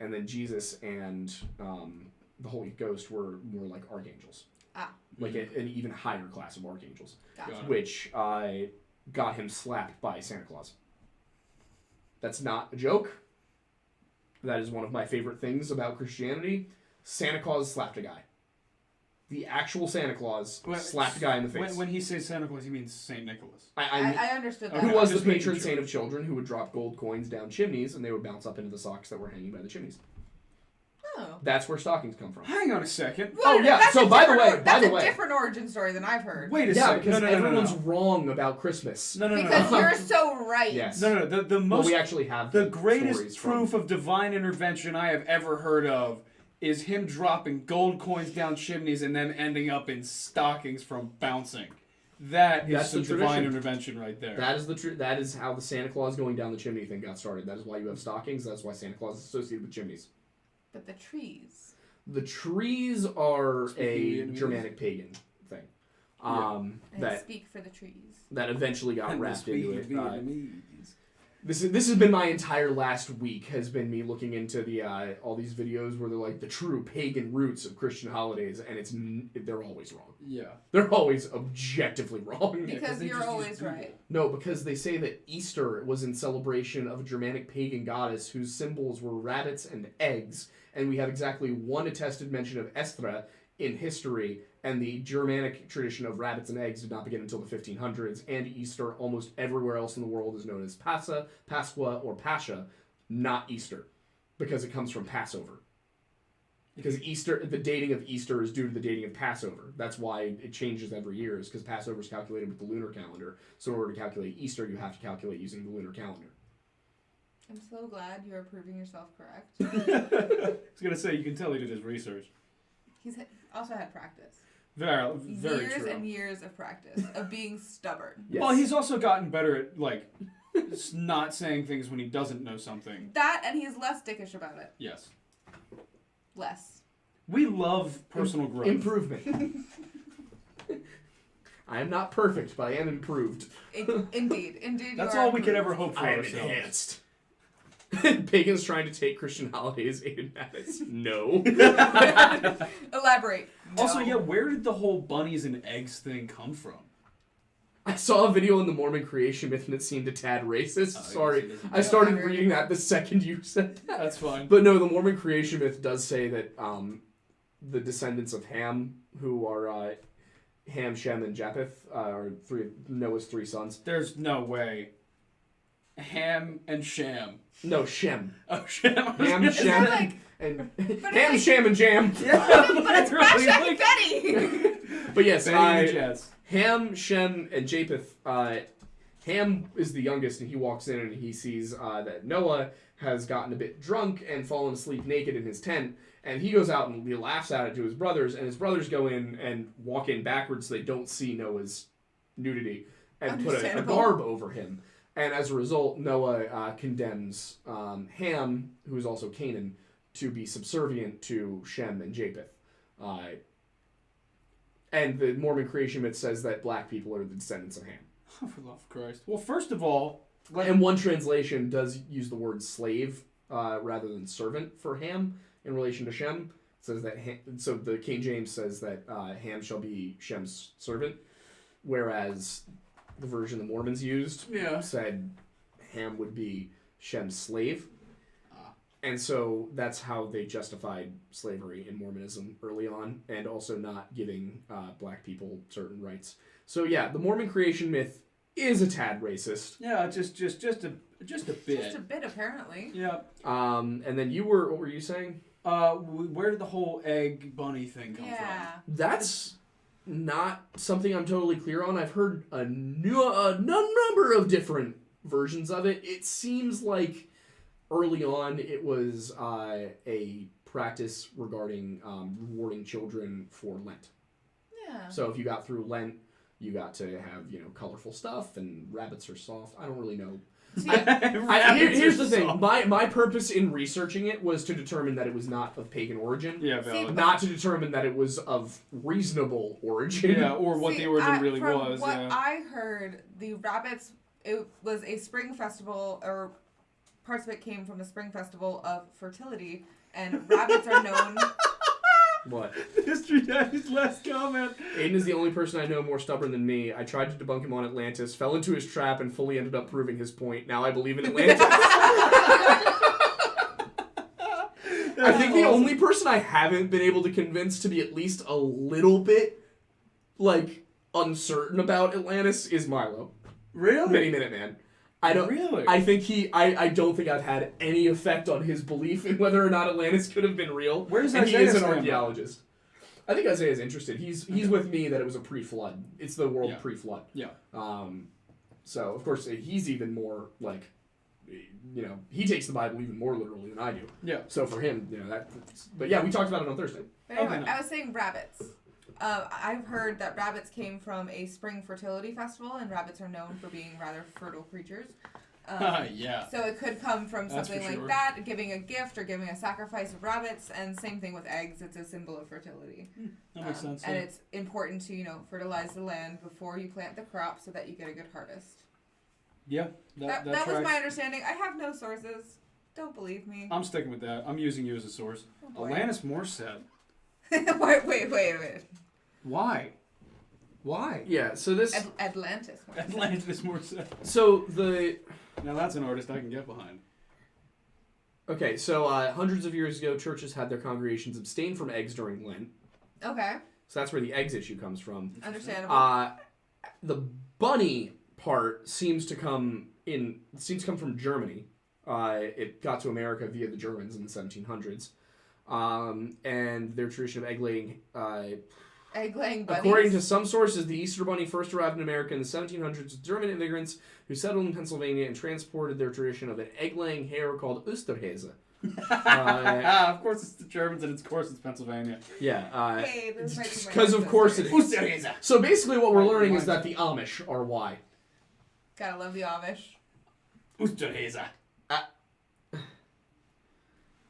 and then Jesus and the Holy Ghost were more like archangels. An even higher class of archangels, Gotcha. which got him slapped by Santa Claus. That's not a joke. That is one of my favorite things about Christianity. Santa Claus slapped a guy. The actual Santa Claus slapped a guy in the face. When he says Santa Claus, he means Saint Nicholas. I understood that. Who was the Just making patron sure. saint of children who would drop gold coins down chimneys and they would bounce up into the socks that were hanging by the chimneys. Oh. That's where stockings come from. Hang on a second. Oh, yeah, That's so a by the different way- that's a different origin story than I've heard. Wait a Yeah, second. because No. everyone's wrong about Christmas. No. Because you're so right. Yes. No. The Well, most we actually have the stories greatest from- proof of divine intervention I have ever heard of is him dropping gold coins down chimneys and then ending up in stockings from bouncing. That's some divine intervention right there. That is that is how the Santa Claus going down the chimney thing got started. That is why you have stockings. That's why Santa Claus is associated with chimneys. But the trees. The trees are a Germanic pagan thing. That speak for the trees. That eventually got wrapped into it. Vietnamese. This has been my entire last week. Has been me looking into the all these videos where they're like the true pagan roots of Christian holidays, and they're always wrong. Yeah, they're always objectively wrong. Because you're always right. No, because they say that Easter was in celebration of a Germanic pagan goddess whose symbols were rabbits and eggs, and we have exactly one attested mention of Estra in history, and the Germanic tradition of rabbits and eggs did not begin until the 1500s, and Easter almost everywhere else in the world is known as Pasqua, or Pascha, not Easter, because it comes from Passover. Because Easter, the dating of Easter is due to the dating of Passover. That's why it changes every year, is because Passover is calculated with the lunar calendar. So in order to calculate Easter, you have to calculate using the lunar calendar. I'm so glad you're proving yourself correct. I was going to say, you can tell he did his research. He's also had practice. Very years true. And years of practice, of being stubborn. Yes. Well, he's also gotten better at, like, not saying things when he doesn't know something. That, and he's less dickish about it. Yes. Less. We love personal growth. Improvement. I am not perfect, but I am improved. Indeed. That's all we could ever hope for I am ourselves. enhanced. Pagans trying to take Christian holidays aided habits. No. Elaborate. No. Also, yeah, where did the whole bunnies and eggs thing come from? I saw a video on the Mormon creation myth and it seemed a tad racist. Sorry. I started reading that the second you said that. That's fine. But no, the Mormon creation myth does say that the descendants of Ham, who are Ham, Shem, and Japheth, are Noah's three sons. There's no way. Ham and Shem. No, Shem. Oh, Shem. Ham, Shem, and Ham, Shem, and Jam. Yeah, but it's Masha and Betty. But yes, Jazz. Ham, Shem, and Japheth. Ham is the youngest, and he walks in and he sees that Noah has gotten a bit drunk and fallen asleep naked in his tent. And he goes out and he laughs at it to his brothers, and his brothers go in and walk in backwards so they don't see Noah's nudity and put a garb over him. And as a result, Noah condemns Ham, who is also Canaan, to be subservient to Shem and Japheth. And the Mormon creation myth says that black people are the descendants of Ham. Oh, for the love of Christ. Well, first of all... And one translation does use the word slave rather than servant for Ham in relation to Shem. It says that so the King James says that Ham shall be Shem's servant, whereas the version the Mormons used said Ham would be Shem's slave. And so that's how they justified slavery in Mormonism early on, and also not giving black people certain rights. So yeah, the Mormon creation myth is a tad racist. Yeah, just a bit. Just a bit, apparently. Yeah. And then what were you saying? Where did the whole egg bunny thing come from? That's not something I'm totally clear on. I've heard a number of different versions of it. It seems like early on it was a practice regarding rewarding children for Lent. Yeah. So if you got through Lent, you got to have, colorful stuff, and rabbits are soft. I don't really know. Here's the thing. My purpose in researching it was to determine that it was not of pagan origin. Yeah, valid. Not to determine that it was of reasonable origin. Yeah, or what the origin really from was. What I heard, the rabbits, it was a spring festival, or parts of it came from the spring festival of fertility, and rabbits are known... What? History Daddy's last comment. Aiden is the only person I know more stubborn than me. I tried to debunk him on Atlantis, fell into his trap, and fully ended up proving his point. Now I believe in Atlantis. I think the only person I haven't been able to convince to be at least a little bit, uncertain about Atlantis is Milo. Really? Mini Minute Man. I don't really. I think I don't think I've had any effect on his belief in whether or not Atlantis could have been real. Where's and Isaiah? He is an archaeologist. I think Isaiah's interested. He's with me that it was a pre-flood. It's the world pre-flood. Yeah. So of course he's even more he takes the Bible even more literally than I do. Yeah. So for him, but yeah, we talked about it on Thursday. But anyway, Okay. I was saying rabbits. I've heard that rabbits came from a spring fertility festival, and rabbits are known for being rather fertile creatures. Yeah. So it could come from That's something for like sure. that, giving a gift or giving a sacrifice of rabbits, and same thing with eggs. It's a symbol of fertility. That makes sense. And yeah. it's important to, fertilize the land before you plant the crop so that you get a good harvest. Yeah. That was tracks. my understanding. I have no sources. Don't believe me. I'm sticking with that. I'm using you as a source. Oh, boy. Alanis Morissette. wait. Why? Why? Yeah. So this. Atlantis. Atlantis Morissette. So Now that's an artist I can get behind. Okay, so hundreds of years ago, churches had their congregations abstain from eggs during Lent. Okay. So that's where the eggs issue comes from. Understandable. The bunny part seems to come from Germany. It got to America via the Germans in the 1700s. And their tradition of egg laying. Egg-laying bunnies. According to some sources, the Easter Bunny first arrived in America in the 1700s with German immigrants who settled in Pennsylvania and transported their tradition of an egg-laying hare called Osterhase. Of course it's the Germans and of course it's Pennsylvania. Yeah. Hey, those might be my Because of course it is. Osterhase. So basically what we're learning is that the Amish are why. Gotta love the Amish. Osterhase.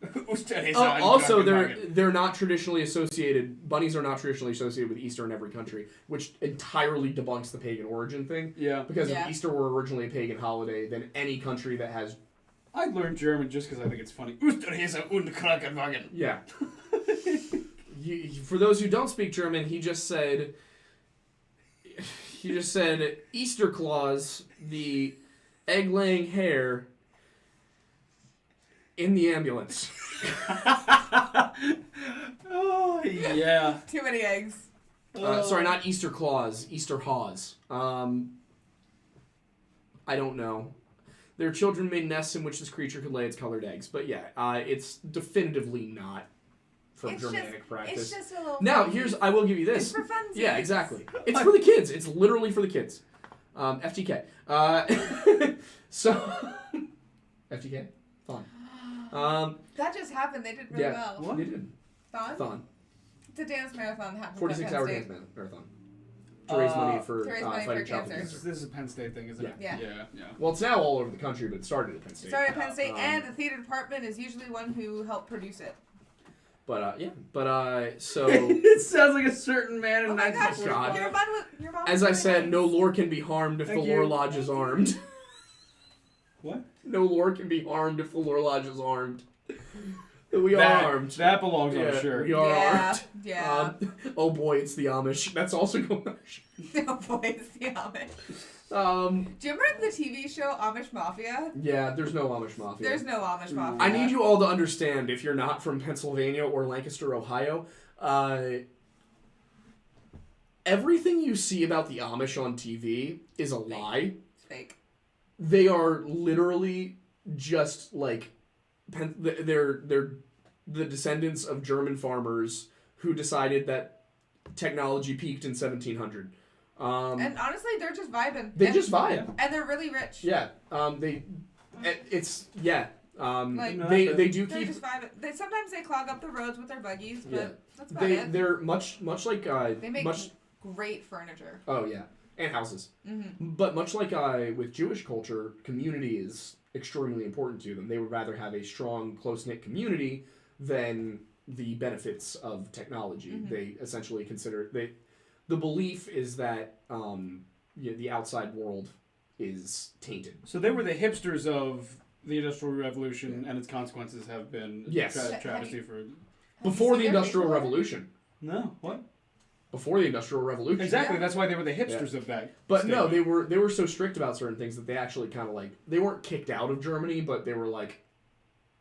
Osterhase. Also, they're not traditionally associated. Bunnies are not traditionally associated with Easter in every country, which entirely debunks the pagan origin thing. Yeah. Because Yeah. if Easter were originally a pagan holiday, then any country that has I learned German just because I think it's funny. Osterhase und Krankenwagen. yeah. For those who don't speak German, he just said Easter Claus, the egg-laying hare, in the ambulance. Oh, yeah. Too many eggs. Sorry, not Easter Claus, Easter Hawes. I don't know. Their children made nests in which this creature could lay its colored eggs. But yeah, it's definitively not from Germanic practice. It's just a little. Now, funsies. I will give you It's this. for funsies. Yeah, exactly. It's for the kids. It's literally for the kids. FTK. So, FTK? Fun. That just happened. They did really Yeah. well. They did. Thon? It's a dance marathon that happened. 46-hour dance marathon. To raise money for to raise money fighting for childhood cancer. cancer. This is a Penn State thing, isn't it? Yeah. Yeah. Well, it's now all over the country, but it started at Penn State. Started at Penn State, Um, and the theater department is usually one who helped produce it. But so It sounds like a certain man in Oh my gosh, 1940. God. your mom as was I really said, nice. no lore can be harmed if Thank the lore you. lodge is armed. What? No lore can be harmed if the lore lodge is armed. We are That, armed. that belongs on Yeah, a shirt. we are Yeah, armed. yeah. Oh boy, it's the Amish. That's also going on. Oh boy, it's the Amish. Do you remember the TV show Amish Mafia? Yeah, there's no Amish mafia. There's no Amish Mafia. I need you all to understand, if you're not from Pennsylvania or Lancaster, Ohio, everything you see about the Amish on TV is a lie. It's fake. They are literally just like they're the descendants of German farmers who decided that technology peaked in 1700. And honestly, they're just vibing. They just vibe. And they're really rich. Yeah. It's yeah. Like, They do They're keep. just vibing. Sometimes they clog up the roads with their buggies, but Yeah. that's about it. They're much like They make much. great furniture. Oh yeah, and houses. Mm-hmm. But much like with Jewish culture, community is extremely important to them. They would rather have a strong, close-knit community than the benefits of technology. Mm-hmm. They essentially consider the belief is that the outside world is tainted. So they were the hipsters of the Industrial Revolution, and its consequences have been Yes. travesty for... Before the seen their Industrial visual art? Revolution. No, what? Before the Industrial Revolution. Exactly, Yeah. that's why they were the hipsters of that. But state. no, they were so strict about certain things that they actually kind of like they weren't kicked out of Germany, but they were like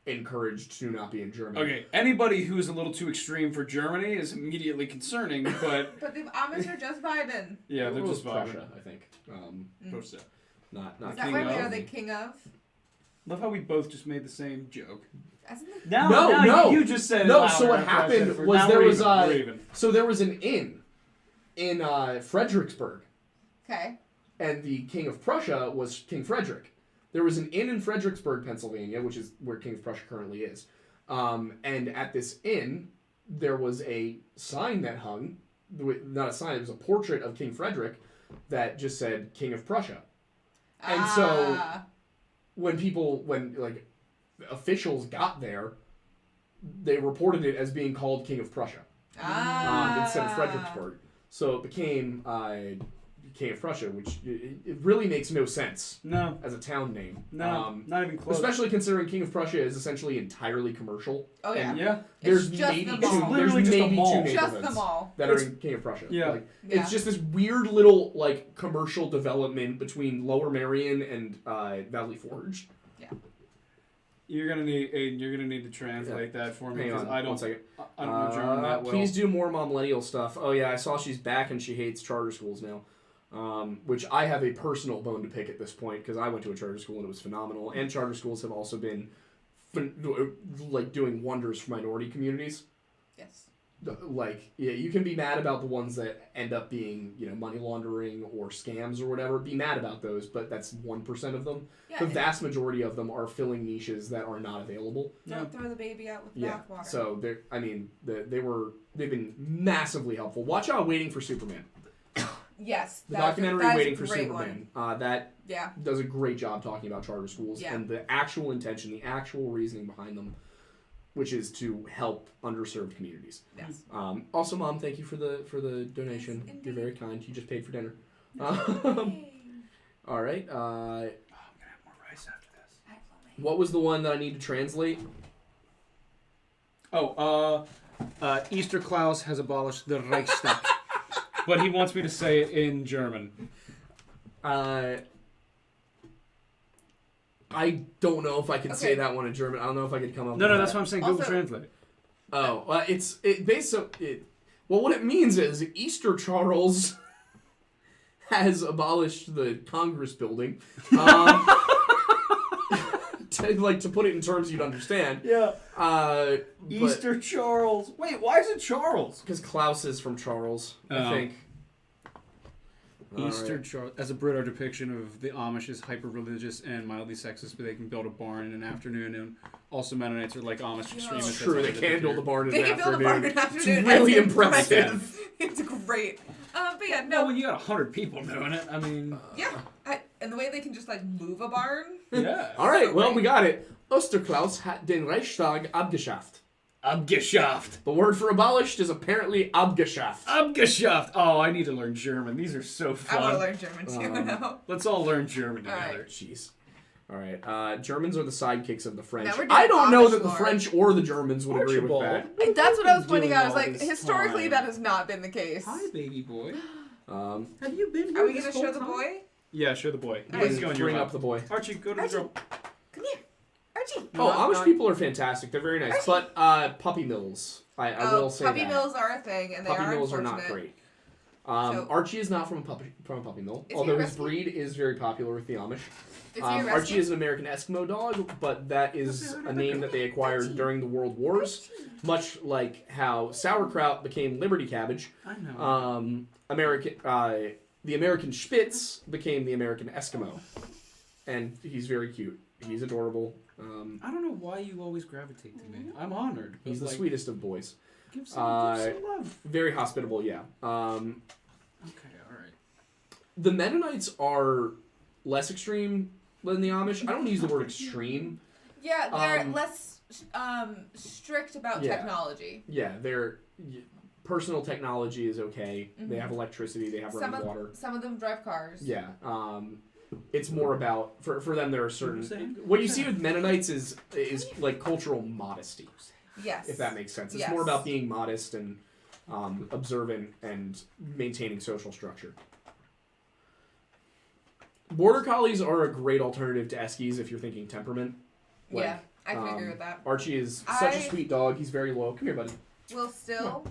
encouraged to not be in Germany. Okay, anybody who's a little too extreme for Germany is immediately concerning, but But the Amish are just vibing. yeah, they're Well, just vibing. Prussia, I think. Prussia. Not Is that king why we of? are the king of? Love how we both just made the same joke. Isn't it? No. You just said it No, louder so what after I said happened it first. was Now there we're was, even. We're even. So there was an inn in Fredericksburg, Okay. and the king of Prussia was King Frederick. there was an inn in Fredericksburg, Pennsylvania, which is where King of Prussia currently is. And at this inn, there was a sign that hung, not a sign, it was a portrait of King Frederick that just said King of Prussia. And so when officials got there, they reported it as being called King of Prussia instead of Fredericksburg. So it became King of Prussia, which it really makes no sense as a town name. No, not even close. Especially considering King of Prussia is essentially entirely commercial. Oh yeah. Yeah. There's It's just maybe the two, mall. there's Literally just a maybe mall. two Just the neighborhoods mall. that are in King of Prussia. Yeah. Like, Yeah. It's just this weird little like commercial development between Lower Merion and Valley Forge. You're gonna need to translate that for me Hang because on, I don't 1 second. I don't know German that well. Please do more millennial stuff. Oh yeah, I saw she's back and she hates charter schools now. Which I have a personal bone to pick at this point because I went to a charter school and it was phenomenal. And charter schools have also been like doing wonders for minority communities. Yes. Like, yeah, you can be mad about the ones that end up being, money laundering or scams or whatever. Be mad about those, but that's 1% of them. Yeah, The vast majority of them are filling niches that are not available. Don't throw the baby out with the Yeah. bathwater. So they've been massively helpful. Watch out, Waiting for Superman. Yes. The documentary Waiting for great Superman. That Yeah. does a great job talking about charter schools and the actual intention, the actual reasoning behind them, which is to help underserved communities. Yes. Also, Mom, thank you for the donation. Yes, You're very kind. You just paid for dinner. All right. I'm gonna have more rice after this. What was the one that I need to translate? Easter Klaus has abolished the Reichstag, but he wants me to say it in German. I don't know if I can say that one in German. I don't know if I could come up with No, that. that's what I'm saying. Google Also- Translate. Oh, well, what it means is Easter Charles has abolished the Congress building. To put it in terms you'd understand. Yeah. Easter Easter Charles. Wait, why is it Charles? because Klaus is from Charles, I Oh. think. Easter Charles, as a Brit, our depiction of the Amish is hyper-religious and mildly sexist, but they can build a barn in an afternoon, and also Mennonites are like Amish extremists. It's true, they can build a barn in They an can build a afternoon. barn in an afternoon. It's really That's impressive. It's great. But yeah, No, no. when you got 100 people doing it, I mean... Yeah. And the way they can just move a barn. Yeah. All right, So well, great. we got it. Osterklaus hat den Reichstag abgeschafft. Abgeschafft. The word for abolished is apparently abgeschafft. Abgeschafft. Oh, I need to learn German. These are so I fun. want to learn German too now. Let's all learn German All right. together. Jeez. All right. Germans are the sidekicks of the French. Now we're doing I don't know that the Amish lore. French or the Germans would agree with that. Archibald. That's what I was Doing pointing out. I was all like, this historically, time. that has not been the case. Hi, baby boy. Um, Have you been here Are we this going to whole show the time? boy? Yeah, show the boy. All Let's right. go in your bring lap. up the boy. Archie, go to the Archie. girl. Come here. Archie. Oh, Amish not- people are fantastic. They're very nice. But puppy mills, I will say puppy that. mills are a thing, and they Puppy are mills are unfortunate. not great. So- Archie is not from a puppy mill, Is he although a his rescue? breed is very popular with the Amish. Is he a Archie rescue? is an American Eskimo dog, but that is a name that they acquired during the World Wars, much like how sauerkraut became Liberty cabbage. I know. The American Spitz became the American Eskimo, and he's very cute. He's adorable. I don't know why you always gravitate to me. I'm honored. but, He's the like, sweetest of boys. Give some love. Very hospitable, yeah. Okay, all right. The Mennonites are less extreme than the Amish. I don't use the word extreme. Yeah, they're less strict about Yeah. technology. Yeah, their personal technology is okay. Mhm. They have electricity. They have running water. Some of them drive cars. Yeah. It's more about for them. There are certain saying? what you see with Mennonites is like cultural modesty, Yes. if that makes sense. It's Yes. more about being modest and observant and maintaining social structure. Border Collies are a great alternative to Eskies if you're thinking temperament. Yeah, I can agree with that. Archie is such a I- sweet dog. He's very loyal. Come here, buddy. We'll still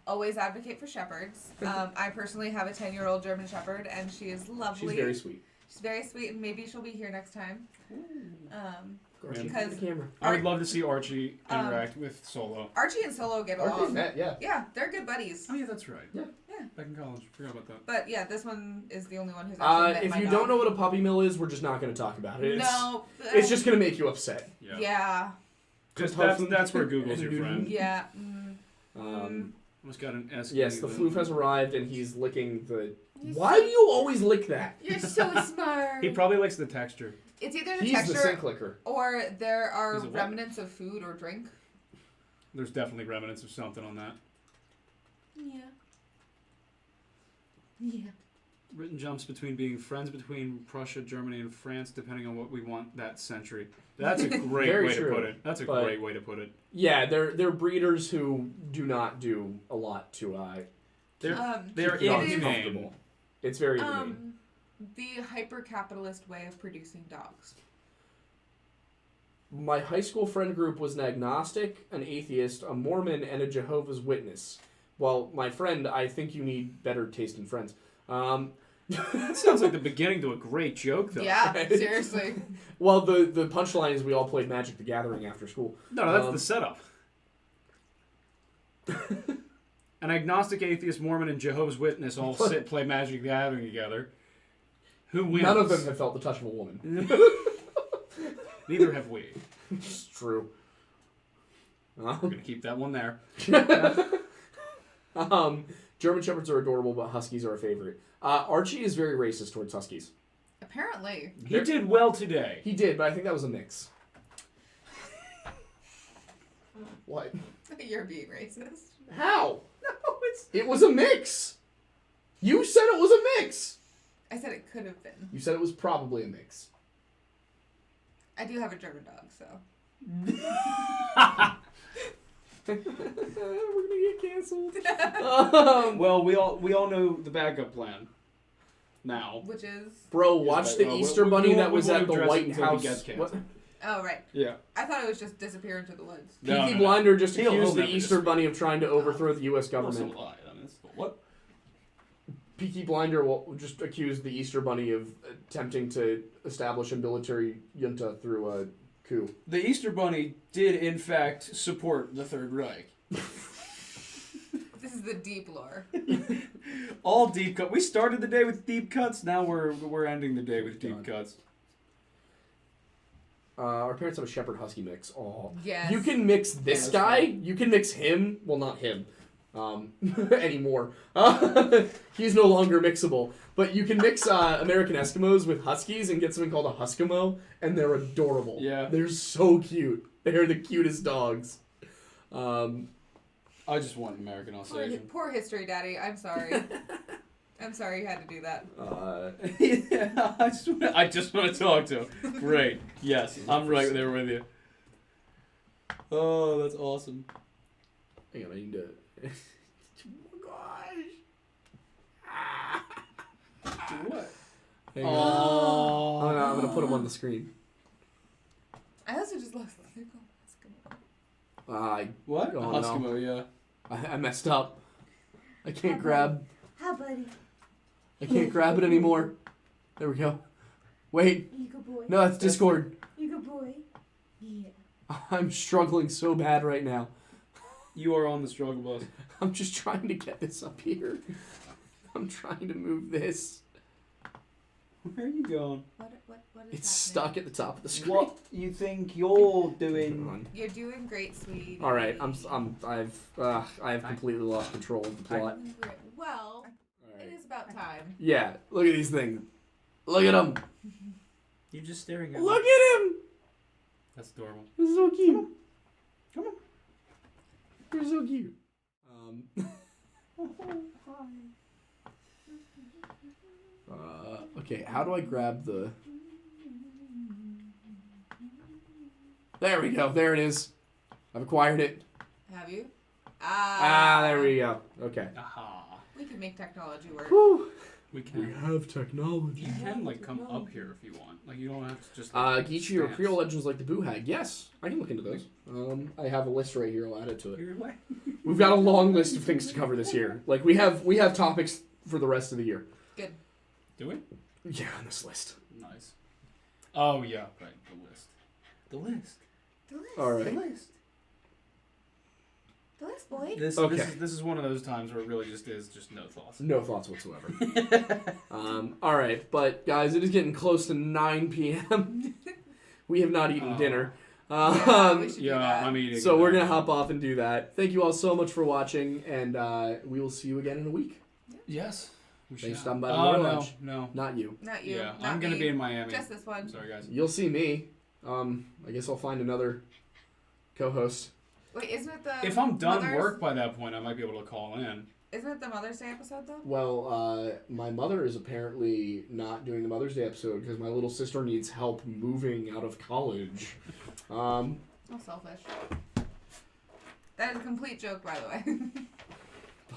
always advocate for shepherds. I personally have a 10-year-old German shepherd, and she is lovely. She's very sweet. She's very sweet, and maybe she'll be here next time. Archie, Because- the camera. I would love to see Archie interact with Solo. Archie and Solo get Archie's along. met, yeah. Yeah, they're good buddies. Oh yeah, that's right. Yeah. Yeah. Back in college. Forgot about that. But yeah, this one is the only one who's actually met If my you dog. don't know what a puppy mill is, we're just not going to talk about it. No. It's just going to make you upset. Yeah. Just that's where Google's your friend. Yeah. Almost got an S. Yes, the floof has arrived, and he's licking the... Why do you always lick that? You're so smart. He probably likes the texture. It's either the He's texture the sink licker. or there are He's a what? remnants of food or drink. There's definitely remnants of something on that. Yeah. Yeah. Written jumps between being friends between Prussia, Germany, and France, depending on what we want that century. That's a great Very way true, to put it. That's a great way to put it. Yeah, they're breeders who do not do a lot to They're keep the dogs inhumane. comfortable. It's very inhumane. The hyper-capitalist way of producing dogs. My high school friend group was an agnostic, an atheist, a Mormon, and a Jehovah's Witness. Well, my friend, I think you need better taste in friends. That sounds like the beginning to a great joke, though. Yeah, seriously. Well, the punchline is we all played Magic the Gathering after school. No, that's the setup. An agnostic, atheist, Mormon, and Jehovah's Witness all play Magic the Gathering together. Who wins? None of them have felt the touch of a woman. Neither have we. It's true. We're going to keep that one there. German Shepherds are adorable, but Huskies are a favorite. Archie is very racist towards Huskies. Apparently. He did well today. He did, but I think that was a mix. What? You're being racist. How? No, It was a mix. You said it was a mix. I said it could have been. You said it was probably a mix. I do have a German dog, so. We're gonna get canceled. Well, we all know the backup plan now. Which is? Bro, watch the Easter Bunny that was at the White until he House. gets canceled. What? Oh, right. Yeah. I thought it was just disappear into the woods. Peaky Blinder just He'll accused the never Easter disappear. Bunny of trying to overthrow the U.S. Also government. lie. I mean, what? Peaky Blinder just accused the Easter Bunny of attempting to establish a military junta through a coup. The Easter Bunny did, in fact, support the Third Reich. This is the deep lore. All deep cut. We started the day with deep cuts. Now we're ending the day with deep cuts. Our parents have a Shepherd Husky mix. Oh, Yes. you can mix this Yeah, guy. fine. You can mix him. Well, not him. Anymore. He's no longer mixable. But you can mix American Eskimos with Huskies and get something called a Huskimo, and they're adorable. Yeah. They're so cute. They're the cutest dogs. I just want an American Australian. Poor history, Daddy. I'm sorry. I'm sorry you had to do that. Yeah, I just want to talk to him. Great. Yes, I'm right there with you. Oh, that's awesome. Hang on, I need to... oh, gosh. What? Hang on. Oh. Oh, no, I'm going to put him on the screen. I also just lost the signal. What? Oh, A no. Huskimo, yeah. I messed up. I can't grab... Hi, buddy. I can't grab it anymore. There we go. Wait. You good boy. No, that's Discord. You good boy. Yeah. I'm struggling so bad right now. You are on the struggle bus. I'm just trying to get this up here. I'm trying to move this. Where are you going? What is It's happening? stuck at the top of the screen. What you think you're Hang doing? on. You're doing great, sweetie. All right, I've completely lost control of the plot. Great. Well, All it right. is about time. Yeah, look at these things. Look at them. You're just staring at Look at him. That's adorable. They're so cute. Come on. They're so cute. Okay, how do I grab the... There we go. There it is. I've acquired it. Have you? There we go. Okay. Aha. We can make technology work. Whew. We can. have technology. You can come up here if you want. Like you don't have to just. Geechee or stance. Creole legends like the Boo Hag. Yes, I can look into those. I have a list right here. I'll add it to it. Your way. We've got a long list of things to cover this year. Like we have topics for the rest of the year. Good. Do we? Yeah, on this list. Nice. Oh yeah, right. The list. The list. All right. The list. Bless boy. This Okay. this is one of those times where it really just is just no thoughts. No thoughts whatsoever. All right, but guys, it is getting close to 9 p.m. We have not eaten dinner. Yeah, we should do Yeah, that. I'm eating. So we're going to hop off and do that. Thank you all so much for watching, and we will see you again in a week. Yes. We Thanks shall. for stopping by the Oh Royal no, Lounge. no. Not you. Not you. Yeah, not I'm gonna me. be in Miami. Just this one. Sorry, guys. You'll see me. I guess I'll find another co-host. Wait, isn't it the If I'm done Mother's- work by that point, I might be able to call in. Isn't it the Mother's Day episode though? Well, my mother is apparently not doing the Mother's Day episode because my little sister needs help moving out of college. Oh, selfish. That is a complete joke, by the way.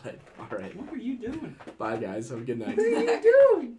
But, all right. What were you doing? Bye, guys. Have a good night. What are you doing?